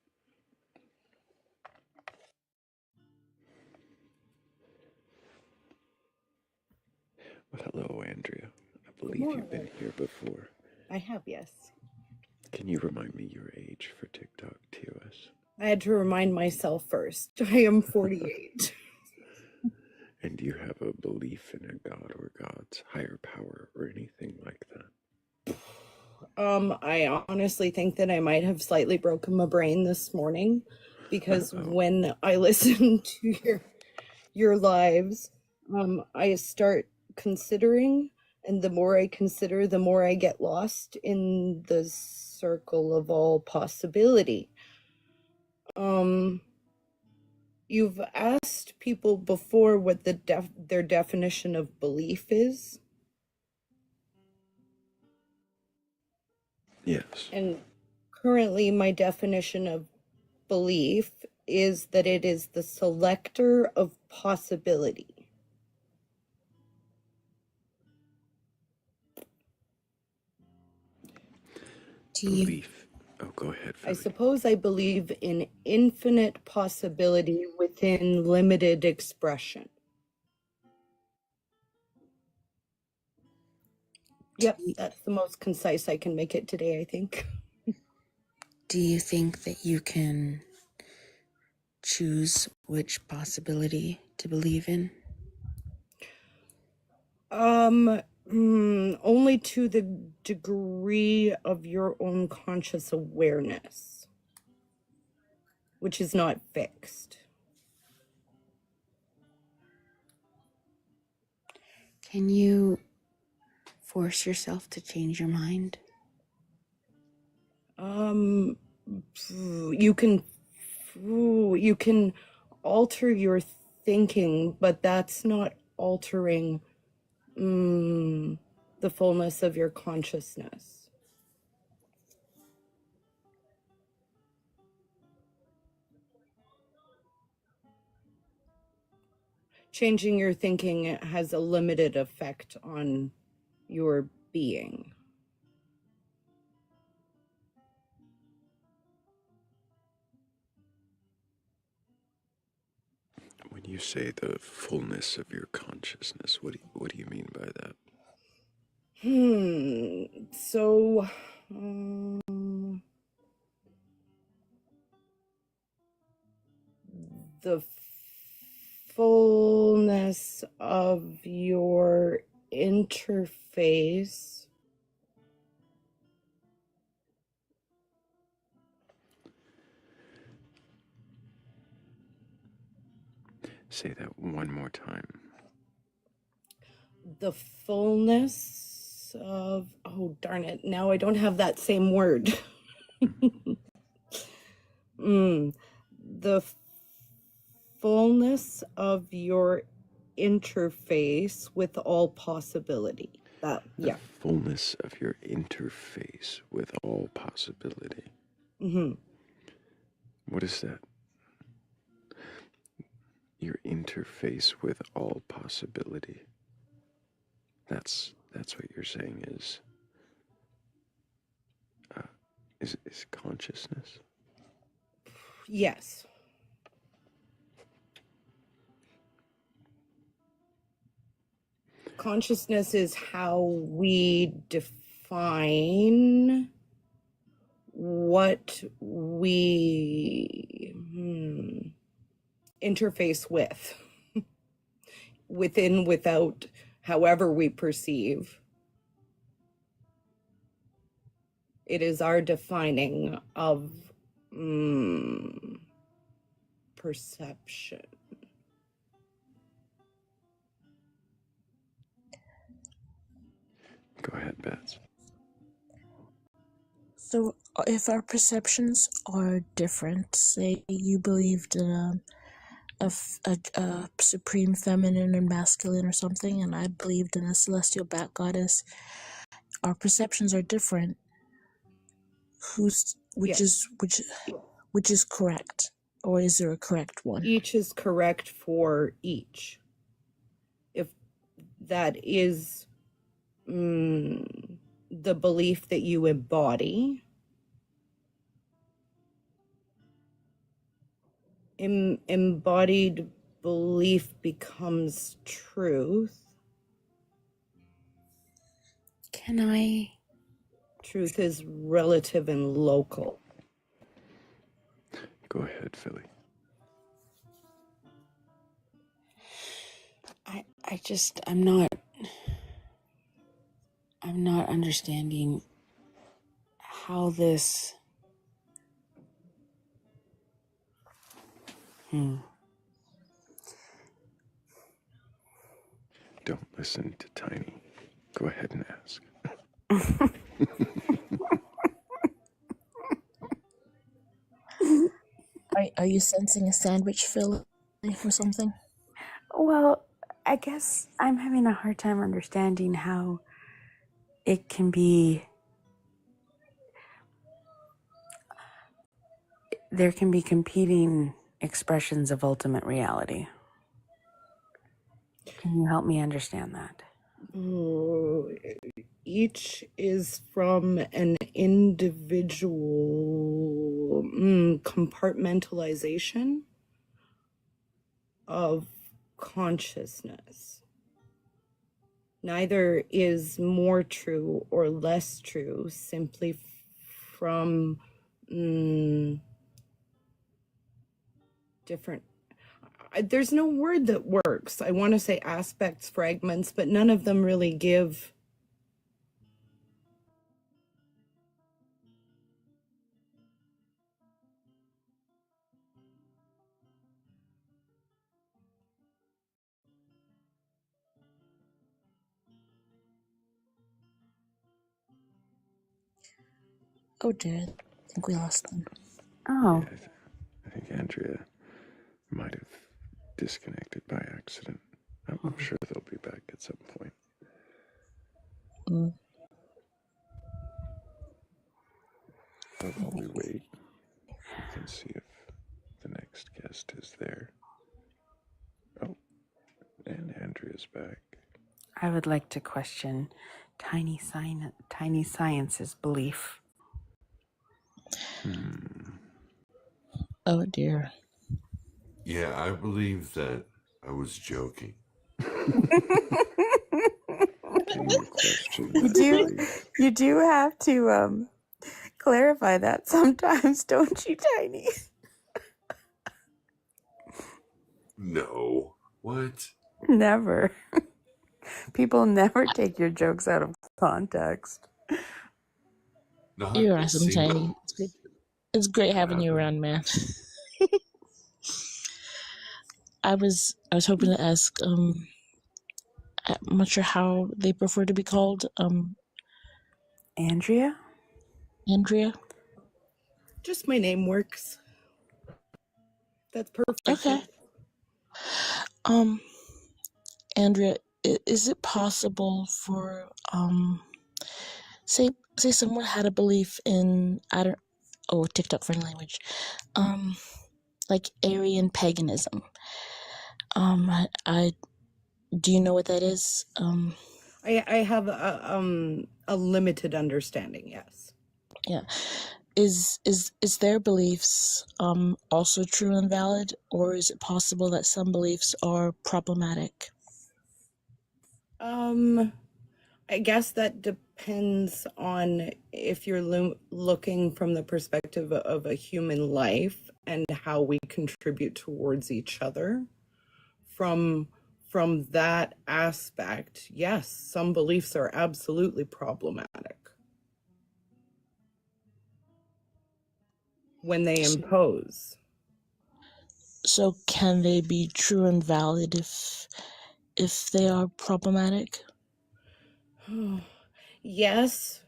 Well, hello, Andrea. I believe you've been here before. I have, yes. Can you remind me your age for TikTok TOS? I had to remind myself first. I am 48. And do you have a belief in a god or gods, higher power, or anything like that? I honestly think that I might have slightly broken my brain this morning because when I listen to your lives, I start considering, and the more I consider, the more I get lost in the circle of all possibility. You've asked people before what their definition of belief is. Yes. And currently my definition of belief is that it is the selector of possibility. Belief. Oh, go ahead, Philly. I suppose I believe in infinite possibility within limited expression. Yep, that's the most concise I can make it today, I think. Do you think that you can choose which possibility to believe in? Only to the degree of your own conscious awareness, which is not fixed. Can you force yourself to change your mind? You can Ooh, you can alter your thinking, but that's not altering the fullness of your consciousness. Changing your thinking has a limited effect on your being. When you say the fullness of your consciousness, what do you mean by that? So, the fullness of your interface Say that one more time. the fullness of, oh darn it, now I don't have that same word. The fullness of your interface with all possibility. That, yeah. The fullness of your interface with all possibility. What is that? Your interface with all possibility. That's what you're saying is consciousness. Yes. Consciousness is how we define what we interface with, within, without, however we perceive. It is our defining of perception. Go ahead, Bets. So, if our perceptions are different, say you believed in a supreme feminine and masculine or something, and I believed in a celestial bat goddess, our perceptions are different. Which is correct, or is there a correct one? Each is correct for each. If that is the belief that you embody, embodied belief becomes truth. Can I? Truth is relative and local. Go ahead, Philly. I'm not understanding how this Don't listen to Tiny. Go ahead and ask. Are you sensing a sandwich, Phil, or something? Well, I guess I'm having a hard time understanding how it can be. There can be competing expressions of ultimate reality. Can you help me understand that? Each is from an individual compartmentalization of consciousness. Neither is more true or less true, simply from different. There's no word that works. I want to say aspects, fragments, but none of them really give. Oh dear, I think we lost them. Oh, I think Andrea might have disconnected by accident. I'm sure they'll be back at some point. Mm. But while we wait, we can see if the next guest is there. Oh, and Andrea's back. I would like to question Tiny Science's belief. Oh dear. Yeah, I believe that I was joking. Can you question that belief? You do have to clarify that sometimes, don't you, Tiny? No. What? Never. People never take your jokes out of context. Not You're a awesome, single Tiny. It's great having you happened. around, man. I was hoping to ask, I'm not sure how they prefer to be called. Andrea? Andrea? Just my name works. That's perfect. Okay. Andrea, is it possible for say someone had a belief in TikTok friendly language, like Aryan paganism. I do you know what that is? I have a limited understanding, yes. Yeah. Is their beliefs also true and valid, or is it possible that some beliefs are problematic? I guess that depends on if you're looking from the perspective of a human life and how we contribute towards each other. From that aspect, yes, some beliefs are absolutely problematic when they impose. So can they be true and valid if they are problematic? Yes.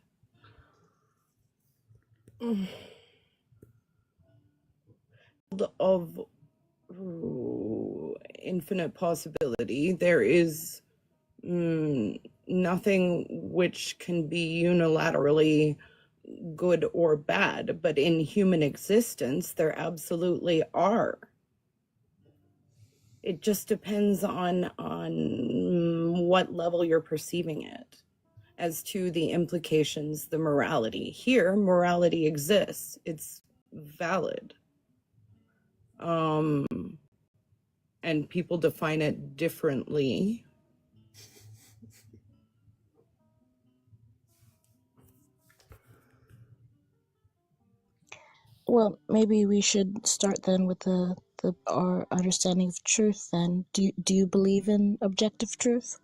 Of infinite possibility, there is nothing which can be unilaterally good or bad, but in human existence, there absolutely are. It just depends on what level you're perceiving it as to the implications, the morality. Here, morality exists. It's valid. And people define it differently. Well, maybe we should start then with our understanding of truth. Then, do you believe in objective truth?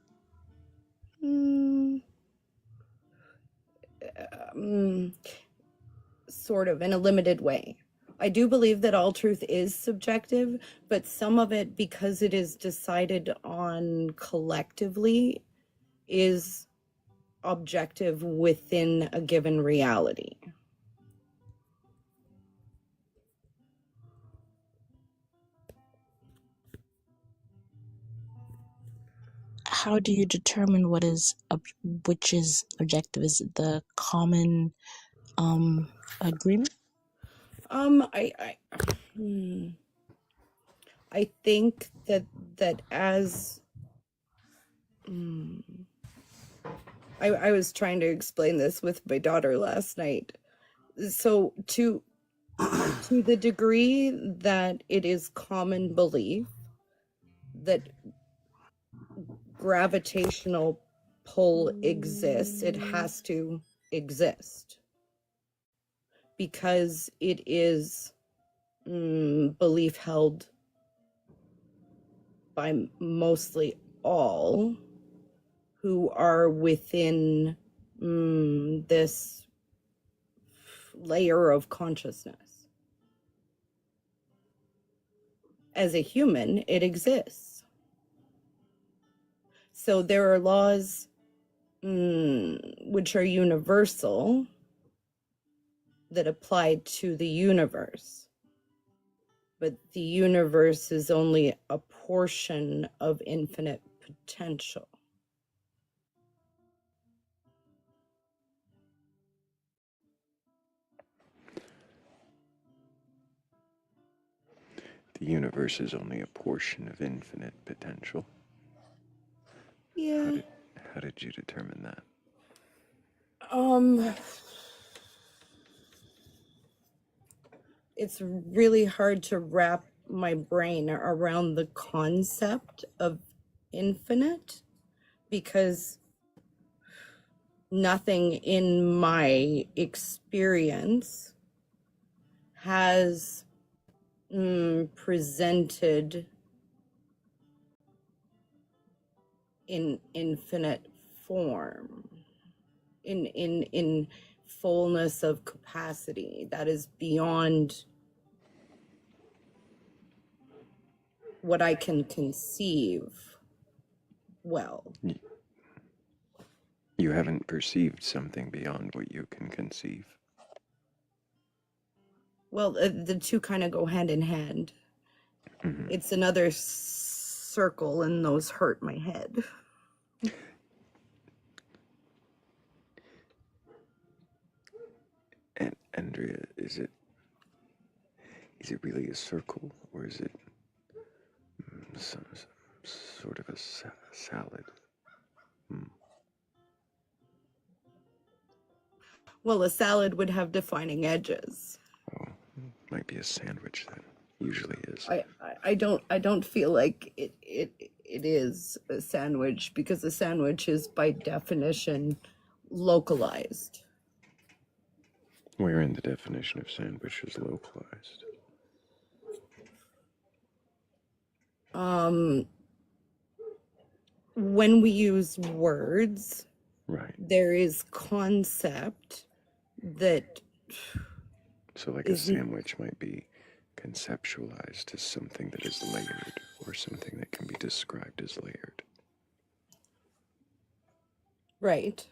Sort of, in a limited way. I do believe that all truth is subjective, but some of it, because it is decided on collectively, is objective within a given reality. How do you determine which is objective? Is it the common agreement? I think that as I was trying to explain this with my daughter last night. So to the degree that it is common belief that gravitational pull exists, it has to exist because it is belief held by mostly all who are within this layer of consciousness. As a human, it exists. So there are laws which are universal that apply to the universe. but the universe is only a portion of infinite potential. The universe is only a portion of infinite potential. Yeah. How did you determine that? It's really hard to wrap my brain around the concept of infinite because nothing in my experience has presented in infinite form, in fullness of capacity that is beyond what I can conceive well. You haven't perceived something beyond what you can conceive. Well, the two kind of go hand in hand. Mhm. It's another circle, and those hurt my head. And Andrea, is it really a circle, or is it some sort of a salad? Well, a salad would have defining edges. Oh, might be a sandwich then. Usually is. I don't feel like it is a sandwich, because a sandwich is by definition localized. Where in the definition of sandwich is localized? When we use words, Right. there is concept that So like a sandwich might be conceptualized as something that is layered, or something that can be described as layered. right.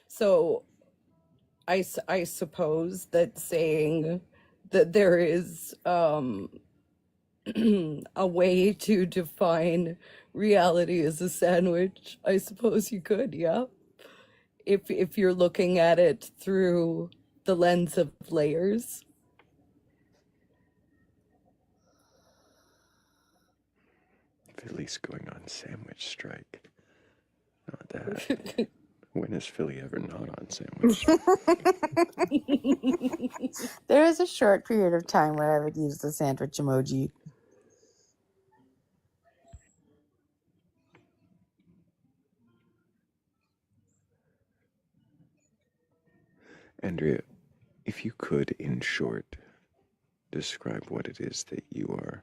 So I suppose that saying that there is a way to define reality as a sandwich, I suppose you could, yeah. If you're looking at it through the lens of layers. Philly's going on sandwich strike. Not that. When is Philly ever not on sandwich strike? There is a short period of time where I would use the sandwich emoji. Andrea, if you could, in short, describe what it is that you are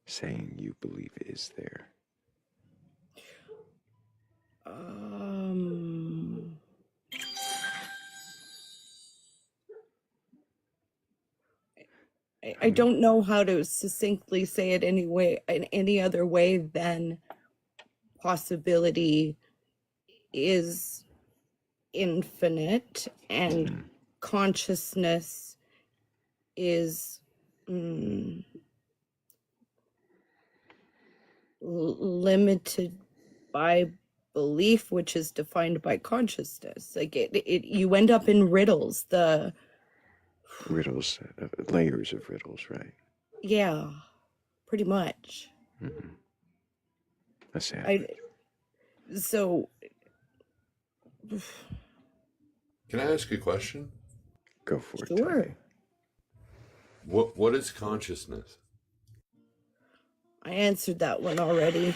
saying you believe is there. I don't know how to succinctly say it anyway, in any other way than possibility is infinite and consciousness is limited by belief, which is defined by consciousness. Like you end up in riddles. Riddles, layers of riddles, right? Yeah, pretty much. A sandwich. So Can I ask a question? Go for it. sure. Tommy. What is consciousness? I answered that one already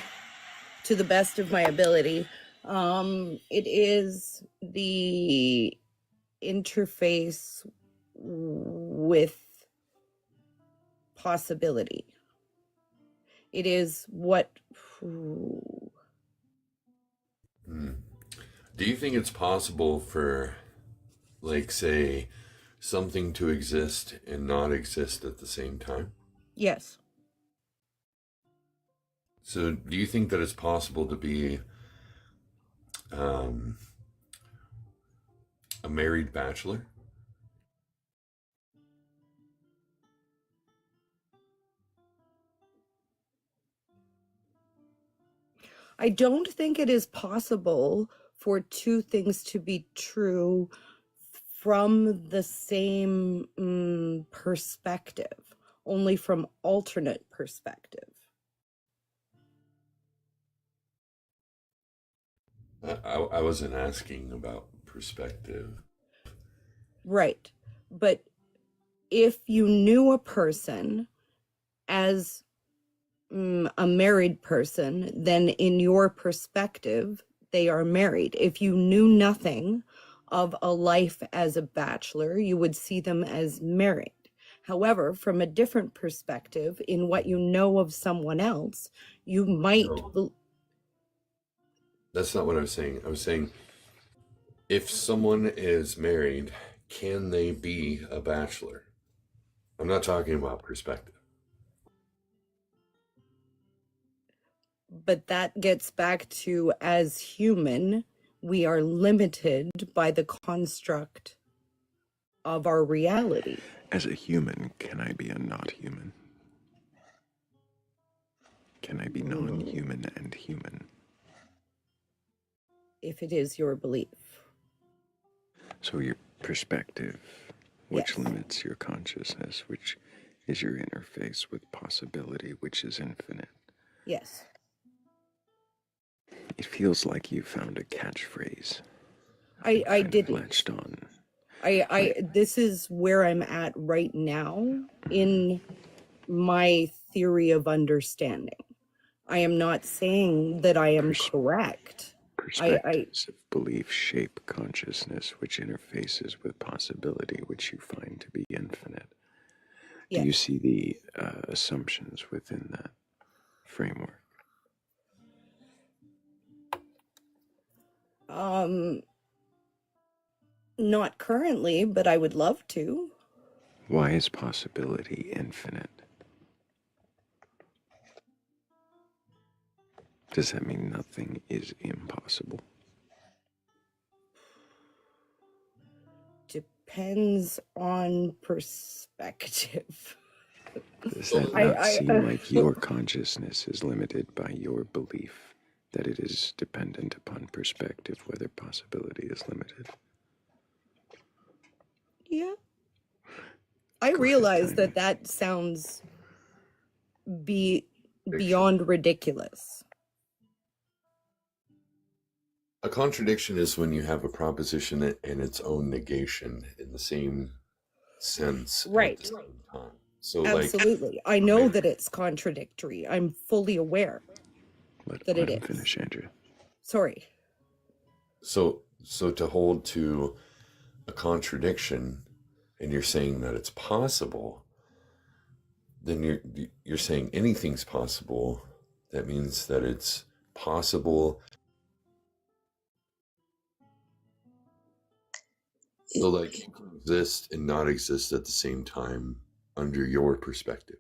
to the best of my ability. It is the interface with possibility. It is what. Do you think it's possible for, like, say, something to exist and not exist at the same time? Yes. So do you think that it's possible to be a married bachelor? I don't think it is possible for two things to be true from the same perspective, only from alternate perspective. I wasn't asking about perspective. Right. But if you knew a person as a married person, then in your perspective, they are married. If you knew nothing of a life as a bachelor, you would see them as married. However, from a different perspective, in what you know of someone else, you might. No. That's not what I was saying. I was saying, if someone is married, can they be a bachelor? I'm not talking about perspective. But that gets back to, as human, we are limited by the construct of our reality. As a human, can I be a not human? Can I be non-human and human? If it is your belief. So your perspective, which Yes. limits your consciousness, which is your interface with possibility, which is infinite. Yes. It feels like you found a catchphrase. I kind of didn't. latched on. This is where I'm at right now in my theory of understanding. I am not saying that I am correct. Perspectives of belief shape consciousness, which interfaces with possibility, which you find to be infinite. Yes. Do you see the assumptions within that framework? Not currently, but I would love to. Why is possibility infinite? Does that mean nothing is impossible? Depends on perspective. Does that not seem like your consciousness is limited by your belief that it is dependent upon perspective, whether possibility is limited? Yeah. I realize that sounds beyond ridiculous. A contradiction is when you have a proposition and its own negation in the same sense Right. at the same time. So, absolutely. like, I know that it's contradictory. I'm fully aware that it is. Finish, Andrew. Sorry. So to hold to a contradiction, and you're saying that it's possible, then you're saying anything's possible. That means that it's possible. So, like, you can exist and not exist at the same time under your perspective.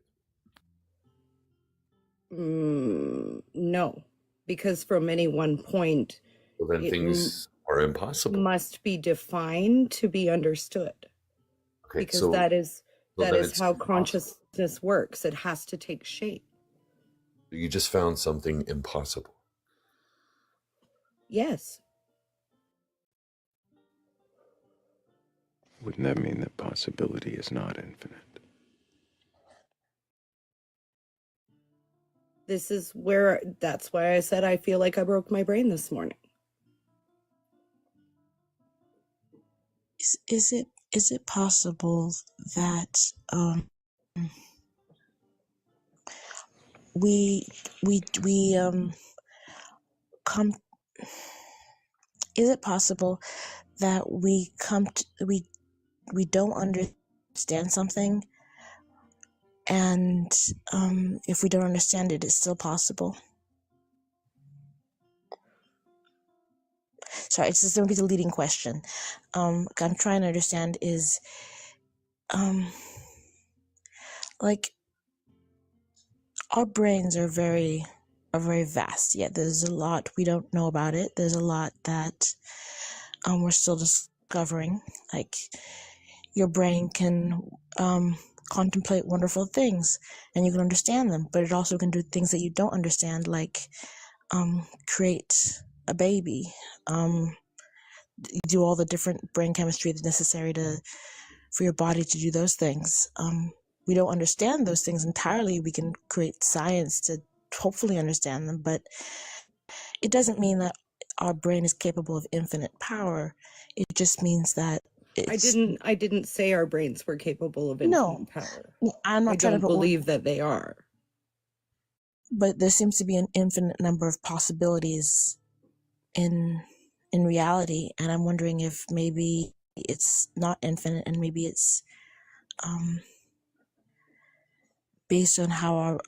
No, because from any one point, Well, then things are impossible. Must be defined to be understood. Okay, because so that is then it's how impossible. consciousness works. It has to take shape. You just found something impossible. Yes. Wouldn't that mean that possibility is not infinite? This is where, that's why I said I feel like I broke my brain this morning. Is it possible that we come? Is it possible that we don't understand something, and if we don't understand it, it's still possible? Sorry, it's just going to be the leading question. What I'm trying to understand is, like, our brains are very vast. Yeah, there's a lot we don't know about it. There's a lot that we're still discovering. Like, your brain can contemplate wonderful things, and you can understand them, but it also can do things that you don't understand, like create a baby, do all the different brain chemistry that's necessary for your body to do those things. We don't understand those things entirely. We can create science to hopefully understand them, but it doesn't mean that our brain is capable of infinite power. It just means that I didn't say our brains were capable of infinite power. I'm not I trying don't to believe that they are. But there seems to be an infinite number of possibilities in reality, and I'm wondering if maybe it's not infinite, and maybe it's based on our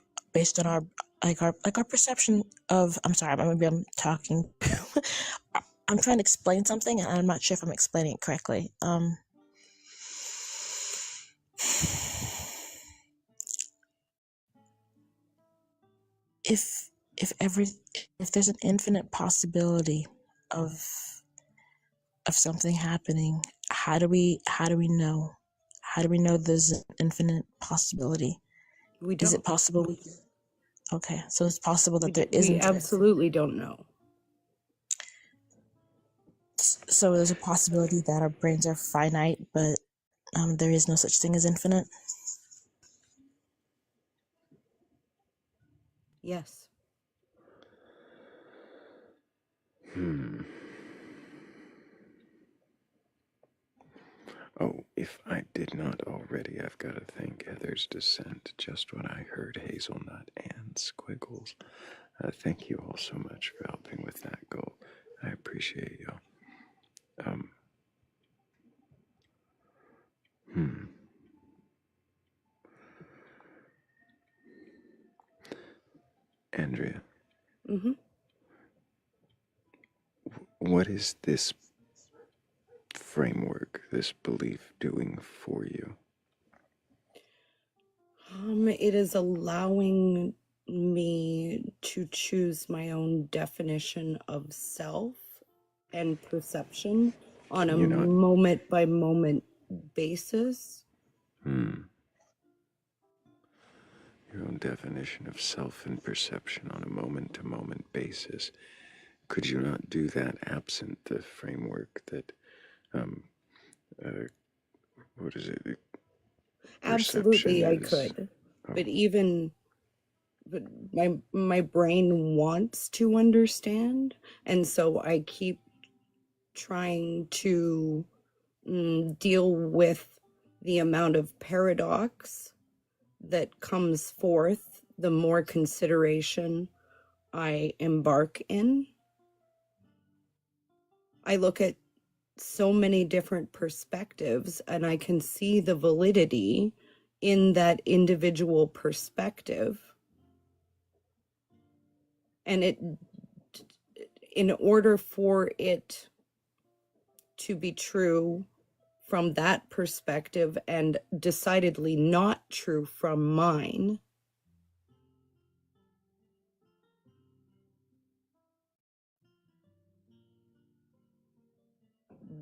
perception of. I'm sorry, maybe I'm talking. I'm trying to explain something, and I'm not sure if I'm explaining it correctly. If there's an infinite possibility of something happening, how do we know? How do we know there's an infinite possibility? We don't. Is it possible? Okay, so it's possible that there isn't. We absolutely don't know. So there's a possibility that our brains are finite, but there is no such thing as infinite? Yes. Oh, if I did not already, I've got to thank Heather's Descent, Just What I Heard, Hazelnut, and Squiggles. Thank you all so much for helping with that goal. I appreciate you. Andrea. Mm-hmm. What is this framework, this belief doing for you? It is allowing me to choose my own definition of self and perception on a moment by moment basis. Your own definition of self and perception on a moment to moment basis. Could you not do that absent the framework that, what is it? Absolutely, I could. But my brain wants to understand, and so I keep trying to deal with the amount of paradox that comes forth the more consideration I embark in. I look at so many different perspectives, and I can see the validity in that individual perspective. And in order for it to be true from that perspective and decidedly not true from mine,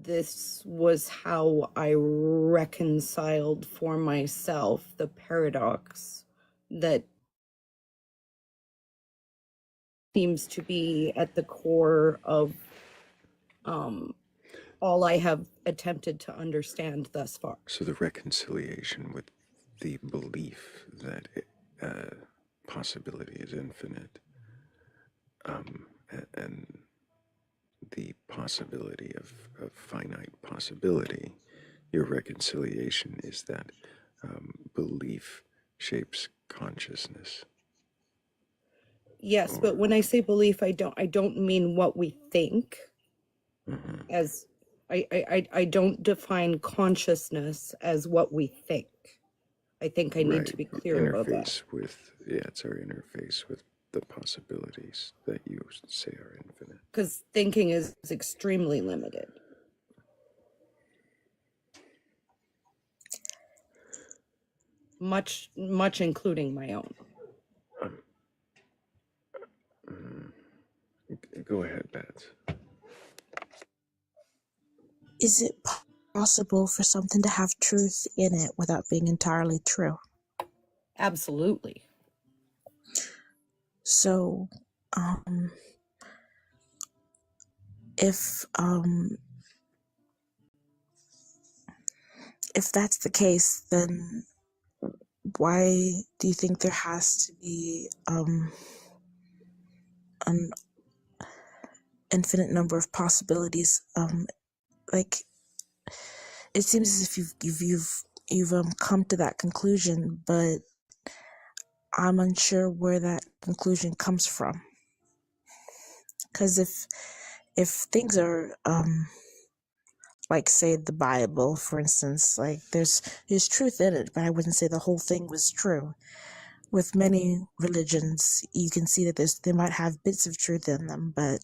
this was how I reconciled for myself the paradox that seems to be at the core of all I have attempted to understand thus far. So the reconciliation with the belief that possibility is infinite, and the possibility of finite possibility, your reconciliation is that belief shapes consciousness. Yes, but when I say belief, I don't mean what we think. As I don't define consciousness as what we think. I think I need to be clear about that. It's our interface with the possibilities that you say are infinite. Because thinking is extremely limited. Much including my own. Go ahead, Bats. Is it possible for something to have truth in it without being entirely true? Absolutely. So, if if that's the case, then why do you think there has to be an infinite number of possibilities? Like, it seems as if you've come to that conclusion, but I'm unsure where that conclusion comes from. Because if things are like, say, the Bible, for instance, like there's truth in it, but I wouldn't say the whole thing was true. With many religions, you can see that they might have bits of truth in them, but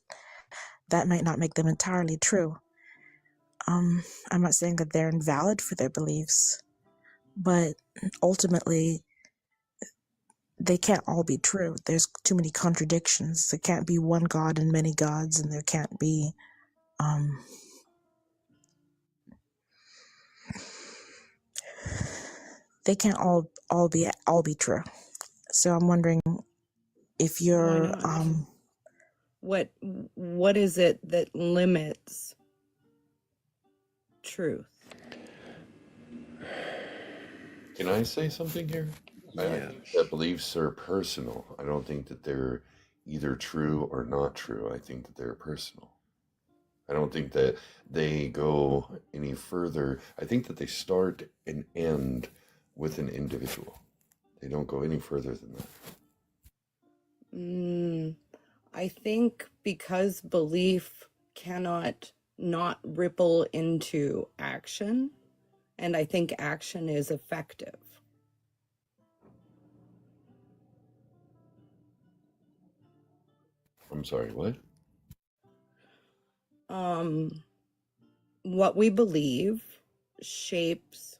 that might not make them entirely true. I'm not saying that they're invalid for their beliefs, but ultimately, they can't all be true. There's too many contradictions. There can't be one God and many gods, and there can't be they can't all be true. So I'm wondering if Why you're not? What is it that limits truth? Can I say something here? I Yes. think that beliefs are personal. I don't think that they're either true or not true. I think that they're personal. I don't think that they go any further. I think that they start and end with an individual. They don't go any further than that. I think because belief cannot not ripple into action, and I think action is effective. I'm sorry, what? What we believe shapes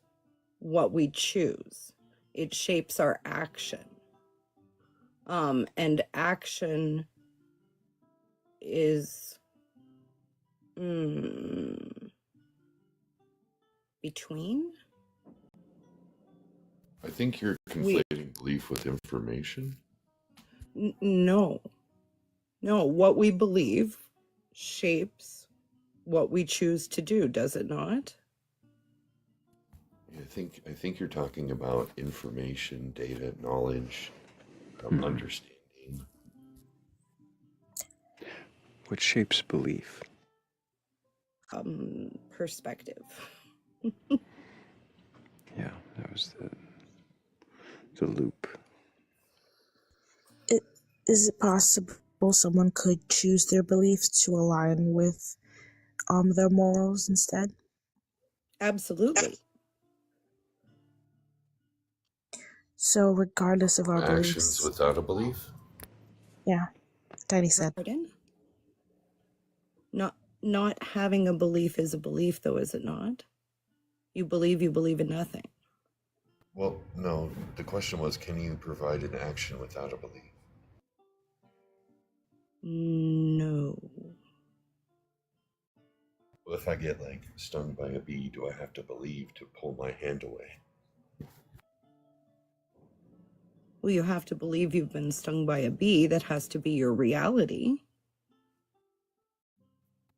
what we choose. It shapes our action. And action is between. I think you're conflating belief with information. No, what we believe shapes what we choose to do, does it not? I think you're talking about information, data, knowledge, understanding. What shapes belief? Perspective. Yeah, that was the loop. Is it possible someone could choose their beliefs to align with their morals instead? Absolutely. So regardless of our Actions beliefs, without a belief? yeah, Tiny said. Pardon? Not having a belief is a belief, though, is it not? You believe in nothing. Well, no. The question was, can you provide an action without a belief? No. Well, if I get stung by a bee, do I have to believe to pull my hand away? Well, you have to believe you've been stung by a bee. That has to be your reality.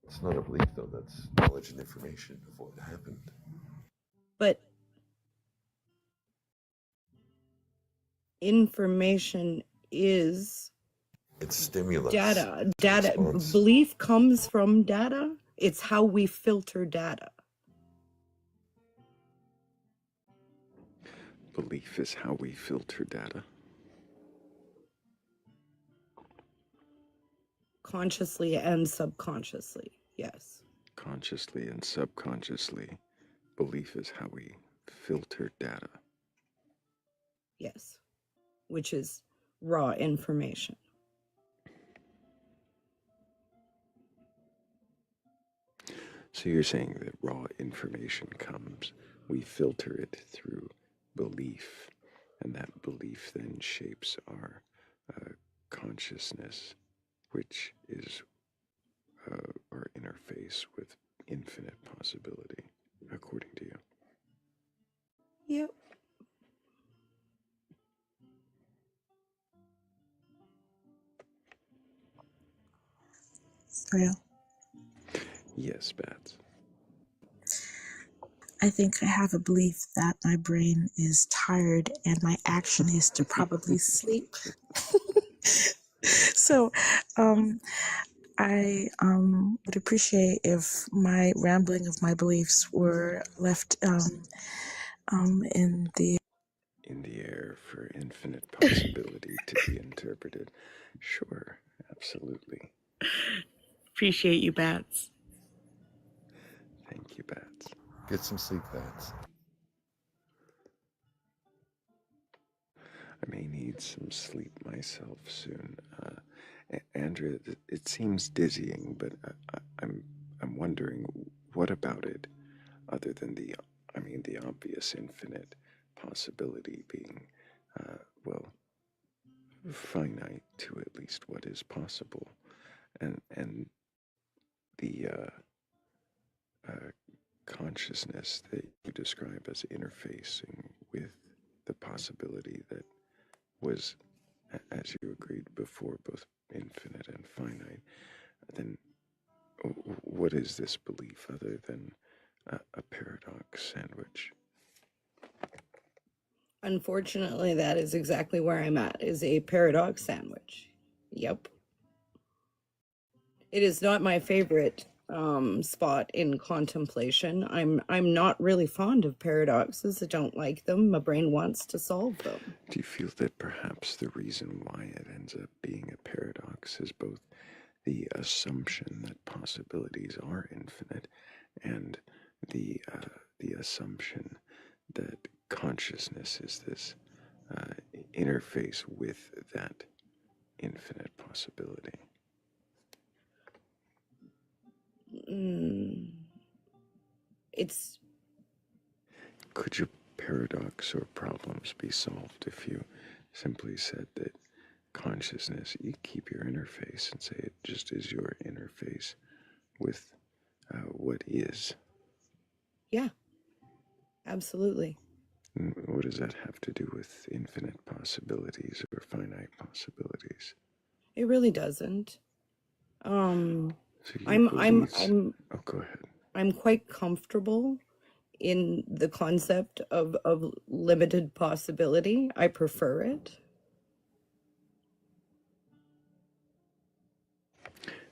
It's not a belief, though. That's knowledge and information of what happened. But information is It's stimulus. data. Response. Belief comes from data. It's how we filter data. Belief is how we filter data. Consciously and subconsciously, yes. Consciously and subconsciously, belief is how we filter data. Yes. Which is raw information. So you're saying that raw information comes, we filter it through belief, and that belief then shapes our consciousness, which is our interface with infinite possibility, according to you. Yep. Thrayle. Yes, Bats. I think I have a belief that my brain is tired and my action is to probably sleep. So, I would appreciate if my rambling of my beliefs were left in the In the air for infinite possibility to be interpreted. Sure, absolutely. Appreciate you, Bats. Thank you, Bats. Get some sleep, Bats. I may need some sleep myself soon. Andrea, it seems dizzying, but I'm wondering, what about it, other than the obvious infinite possibility being, well, finite to at least what is possible, and the consciousness that you describe as interfacing with the possibility that was, as you agreed before, both infinite and finite, then what is this belief other than a paradox sandwich? Unfortunately, that is exactly where I'm at, is a paradox sandwich. Yep. It is not my favorite spot in contemplation. I'm not really fond of paradoxes. I don't like them. My brain wants to solve them. Do you feel that perhaps the reason why it ends up being a paradox is both the assumption that possibilities are infinite and the assumption that consciousness is this interface with that infinite possibility? It's Could your paradox or problems be solved if you simply said that consciousness, you keep your interface and say it just is your interface with what is? yeah, absolutely. And what does that have to do with infinite possibilities or finite possibilities? It really doesn't. So your I'm beliefs... Oh, go ahead. I'm quite comfortable in the concept of limited possibility. I prefer it.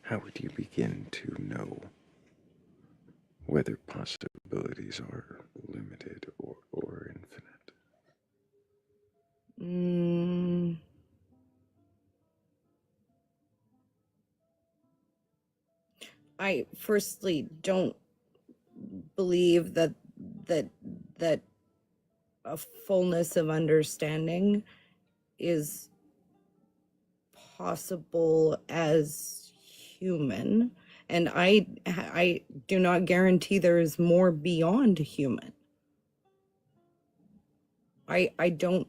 How would you begin to know whether possibilities are limited or infinite? I firstly don't believe that that a fullness of understanding is possible as human, and I do not guarantee there is more beyond human. I don't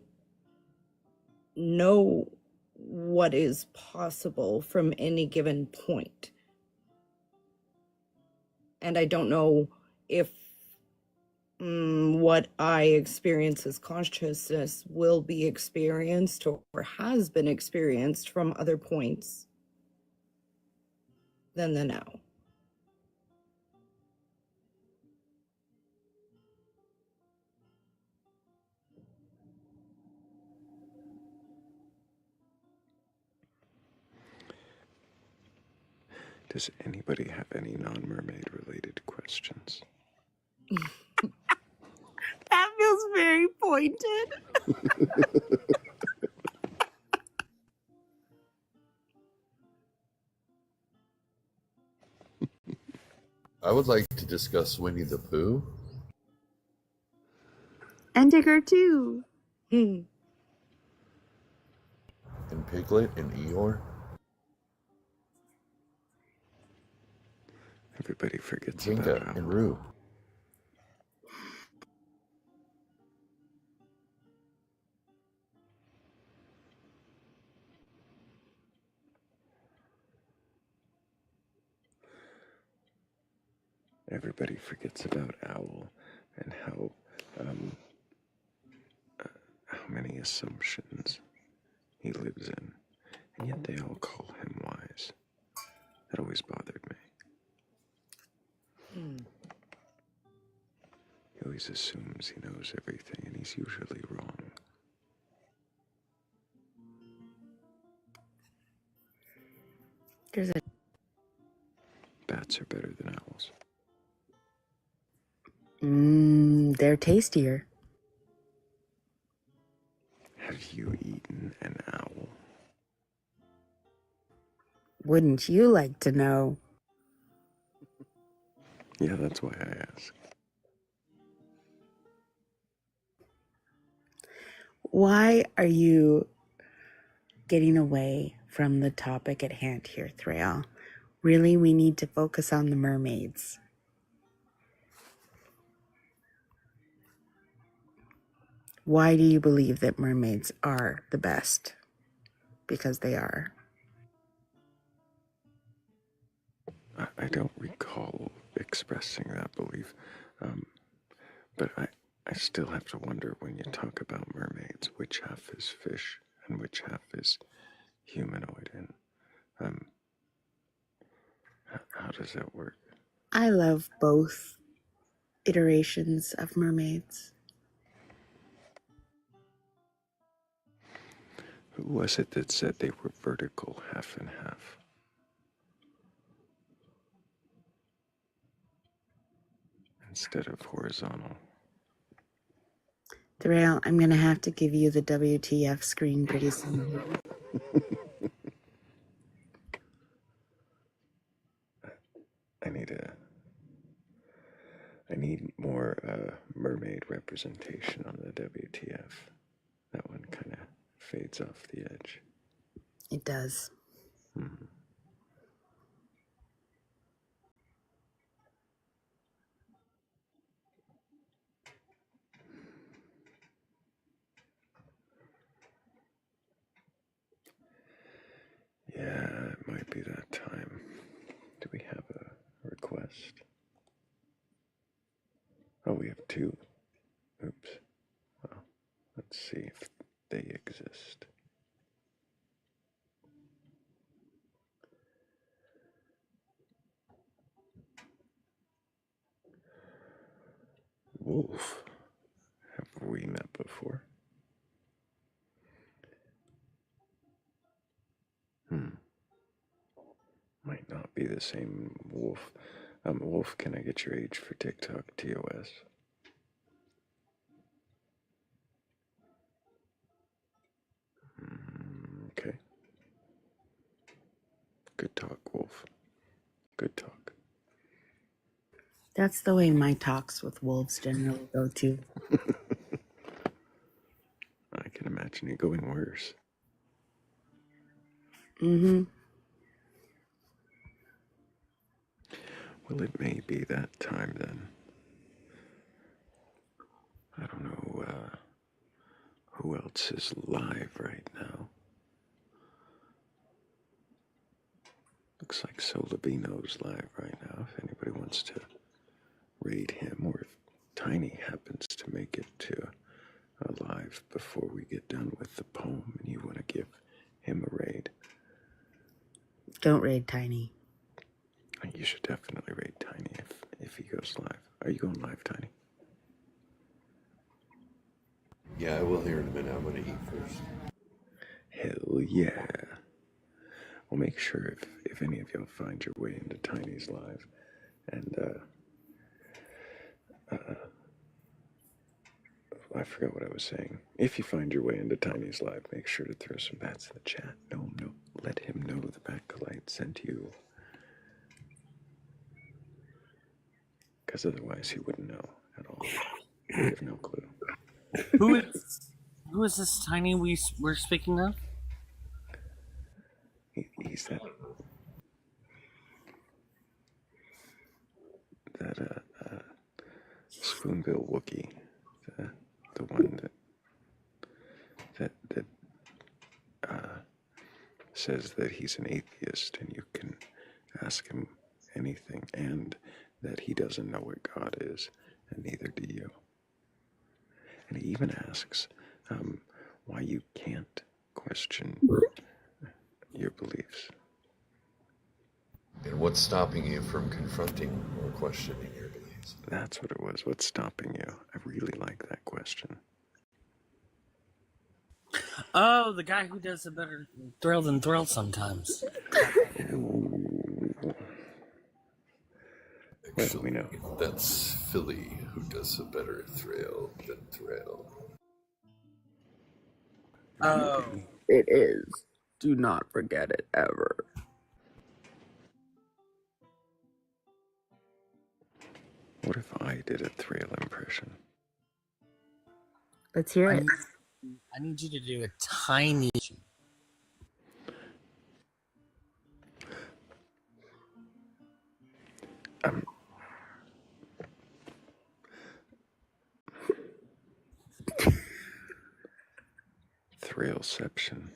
know what is possible from any given point, and I don't know if what I experience as consciousness will be experienced or has been experienced from other points than the now. Does anybody have any non-mermaid related questions? That feels very pointed. I would like to discuss Winnie the Pooh. And Digger too. And Piglet and Eeyore. Everybody forgets Jenga about and Owl. Roo. Everybody forgets about Owl and how many assumptions he lives in, and yet they all call him wise. That always bothered me. He always assumes he knows everything, and he's usually wrong. There's a Bats are better than owls. they're tastier. Have you eaten an owl? Wouldn't you like to know? Yeah, that's why I ask. Why are you getting away from the topic at hand here, Thrayle? Really, we need to focus on the mermaids. Why do you believe that mermaids are the best? Because they are. I don't recall expressing that belief, but I still have to wonder when you talk about mermaids, which half is fish and which half is humanoid, and how does that work? I love both iterations of mermaids. Who was it that said they were vertical half and half? Instead of horizontal. Thrayle, I'm going to have to give you the WTF screen pretty soon. I need more mermaid representation on the WTF. That one kind of fades off the edge. It does. Yeah, it might be that time. Do we have a request? Oh, we have two. Oops. Well, let's see if they exist. Wolf. Have we met before? Might not be the same Wolf. Wolf, can I get your age for TikTok TOS? Okay. Good talk, Wolf. Good talk. That's the way my talks with wolves generally go too. I can imagine it going worse. Mm-hmm. Well, it may be that time then. I don't know who else is live right now. Looks like Solabino's live right now. If anybody wants to raid him, or if Tiny happens to make it to live before we get done with the poem and you want to give him a raid. Don't raid Tiny. You should definitely raid Tiny if he goes live. Are you going live, Tiny? Yeah, I will here in a minute. I'm going to eat first. Hell yeah. Well, make sure if any of y'all find your way into Tiny's live, and I forgot what I was saying. If you find your way into Tiny's live, make sure to throw some bats in the chat. No, let him know the Batcolyte sent you. Because otherwise he wouldn't know at all. We have no clue. Who is this Tiny we're speaking of? He's that Spoonbill Wookie, the one that says that he's an atheist and you can ask him anything, and that he doesn't know what God is, and neither do you. And he even asks why you can't question your beliefs. And what's stopping you from confronting or questioning your beliefs? That's what it was. What's stopping you? I really like that question. Oh, the guy who does a better Thrayle than Thrayle sometimes. Well, we know. That's Philly who does a better Thrayle than Thrayle. Oh. It is. Do not forget it ever. What if I did a Thrayle impression? Let's hear it. I need you to do a tiny. Thraleception.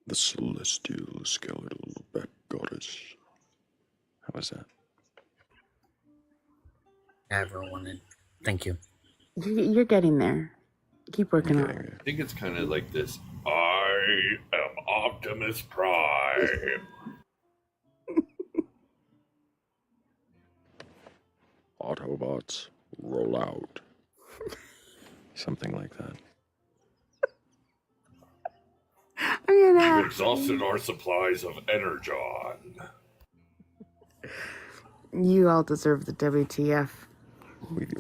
The celestial skeletal bat goddess. How was that? Ever wanted. Thank you. You're getting there. Keep working on it. I think it's kind of like this. I am Optimus Prime. Autobots, roll out. Something like that. You exhausted our supplies of Energon. You all deserve the WTF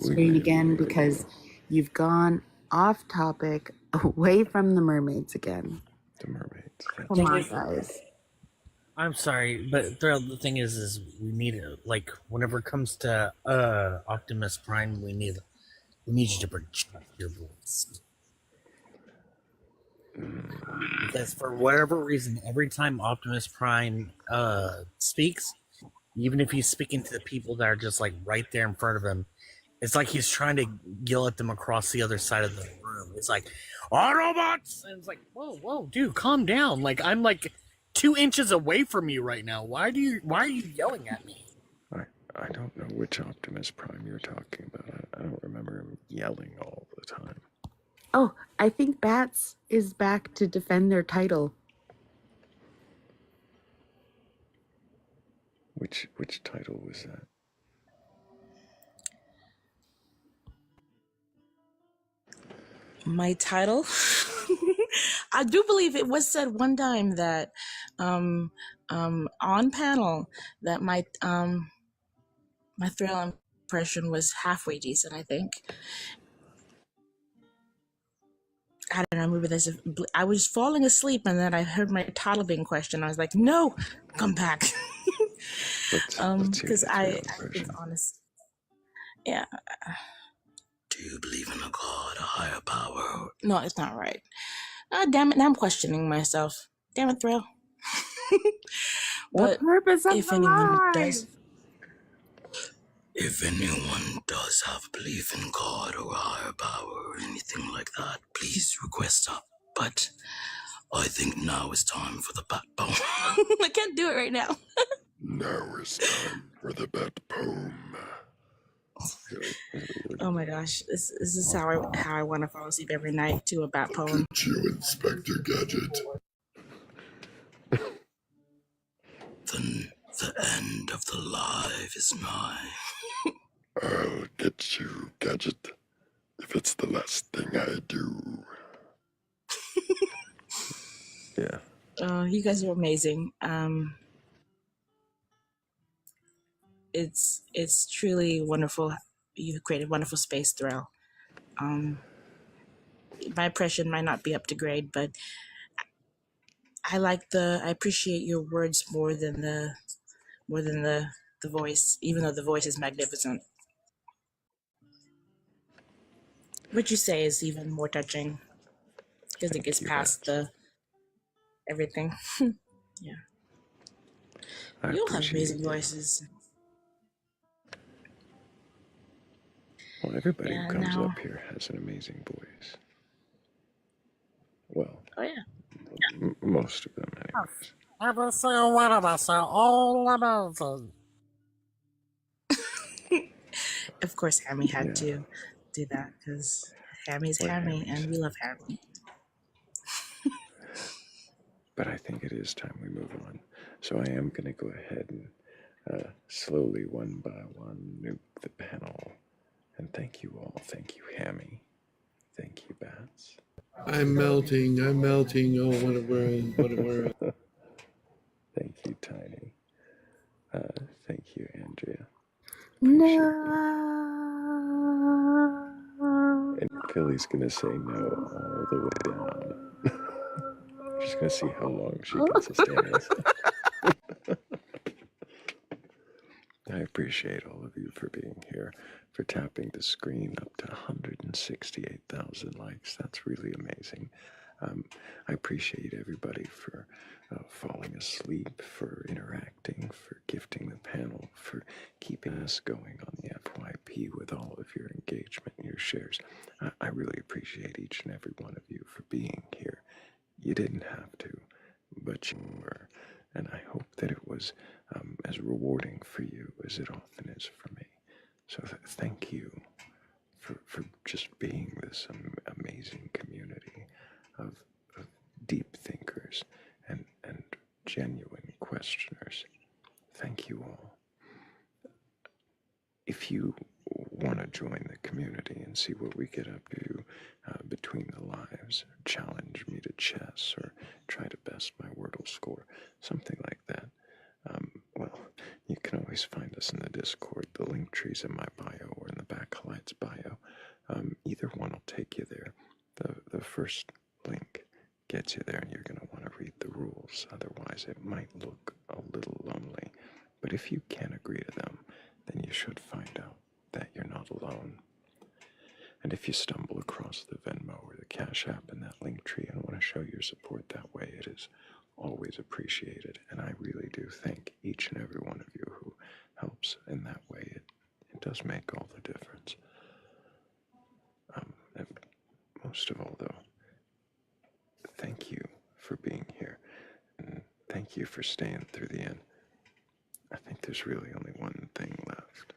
screen again because you've gone off topic, away from the mermaids again. The mermaids. Come on, guys. I'm sorry, but Thrayle, the thing is we need it. Like, whenever it comes to Optimus Prime, we need you to project your voice. Because for whatever reason, every time Optimus Prime speaks, even if he's speaking to the people that are just like right there in front of him, it's like he's trying to yell at them across the other side of the room. It's like, Autobots! And it's like, whoa, dude, calm down. Like, I'm like 2 inches away from you right now. Why are you yelling at me? I don't know which Optimus Prime you're talking about. I don't remember him yelling all the time. Oh, I think Bats is back to defend their title. Which title was that? My title? I do believe it was said one time that on panel that my Thrayle impression was halfway decent, I think. I don't know, maybe there's I was falling asleep and then I heard my title being questioned. I was like, no, come back. Because I think honest. Yeah. Do you believe in a god, a higher power? No, it's not right. Damn it, now I'm questioning myself. Damn it, Thrayle. What purpose of if the anyone lie? does, if anyone does have a belief in God or a higher power or anything like that, please request up. But I think now is time for the bat poem. I can't do it right now. Now is time for the bat poem. Oh my gosh, this is how I want to fall asleep every night to a bat poem. Look at you, Inspector Gadget. Then the end of the life is nigh. I'll get you, Gadget, if it's the last thing I do. Yeah. You guys are amazing. It's truly wonderful. You've created wonderful space, Thrayle. My impression might not be up to grade, but I appreciate your words more than the voice, even though the voice is magnificent. What you say is even more touching because it gets past the everything. Yeah. You all have amazing voices. Well, everybody who comes up here has an amazing voice. Well, oh yeah, most of them, anyways. Every single one of us are all amazing. Of course, Hammy had to do that because Hammy's what Hammy, Hammy and said. we love Hammy. But I think it is time we move on. So I am going to go ahead and slowly, one by one, nuke the panel. And thank you all. Thank you, Hammy. Thank you, Bats. I'm melting. I'm melting. Oh, what a world. What a world. Thank you, Tiny. Thank you, Andrea. Appreciate you. No. And Philly's going to say no all the way down. She's going to see how long she can sustain this. I appreciate all of you for being here, for tapping the screen up to 168,000 likes. That's really amazing. I appreciate everybody for falling asleep, for interacting, for gifting the panel, for keeping us going on the FYP with all of your engagement and your shares. I really appreciate each and every one of you for being here. You didn't have to, but you were. And I hope that it was as rewarding for you as it often is for me. So thank you for just being this amazing community of deep thinkers and genuine questioners. Thank you all. If you want to join the community and see what we get up to between the lives, or challenge me to chess, or try to best my Wordle score, something like that, well, you can always find us in the Discord. The link tree's in my bio or in the Batcolyte's bio. Either one will take you there. The first link gets you there, and you're going to want to read the rules. Otherwise, it might look a little lonely. But if you can agree to them, then you should find out that you're not alone. And if you stumble across the Venmo or the Cash App in that link tree and want to show your support that way, it is always appreciated. And I really do thank each and every one of you who helps in that way. It does make all the difference. And most of all, though, thank you for being here. And thank you for staying through the end. I think there's really only one thing left.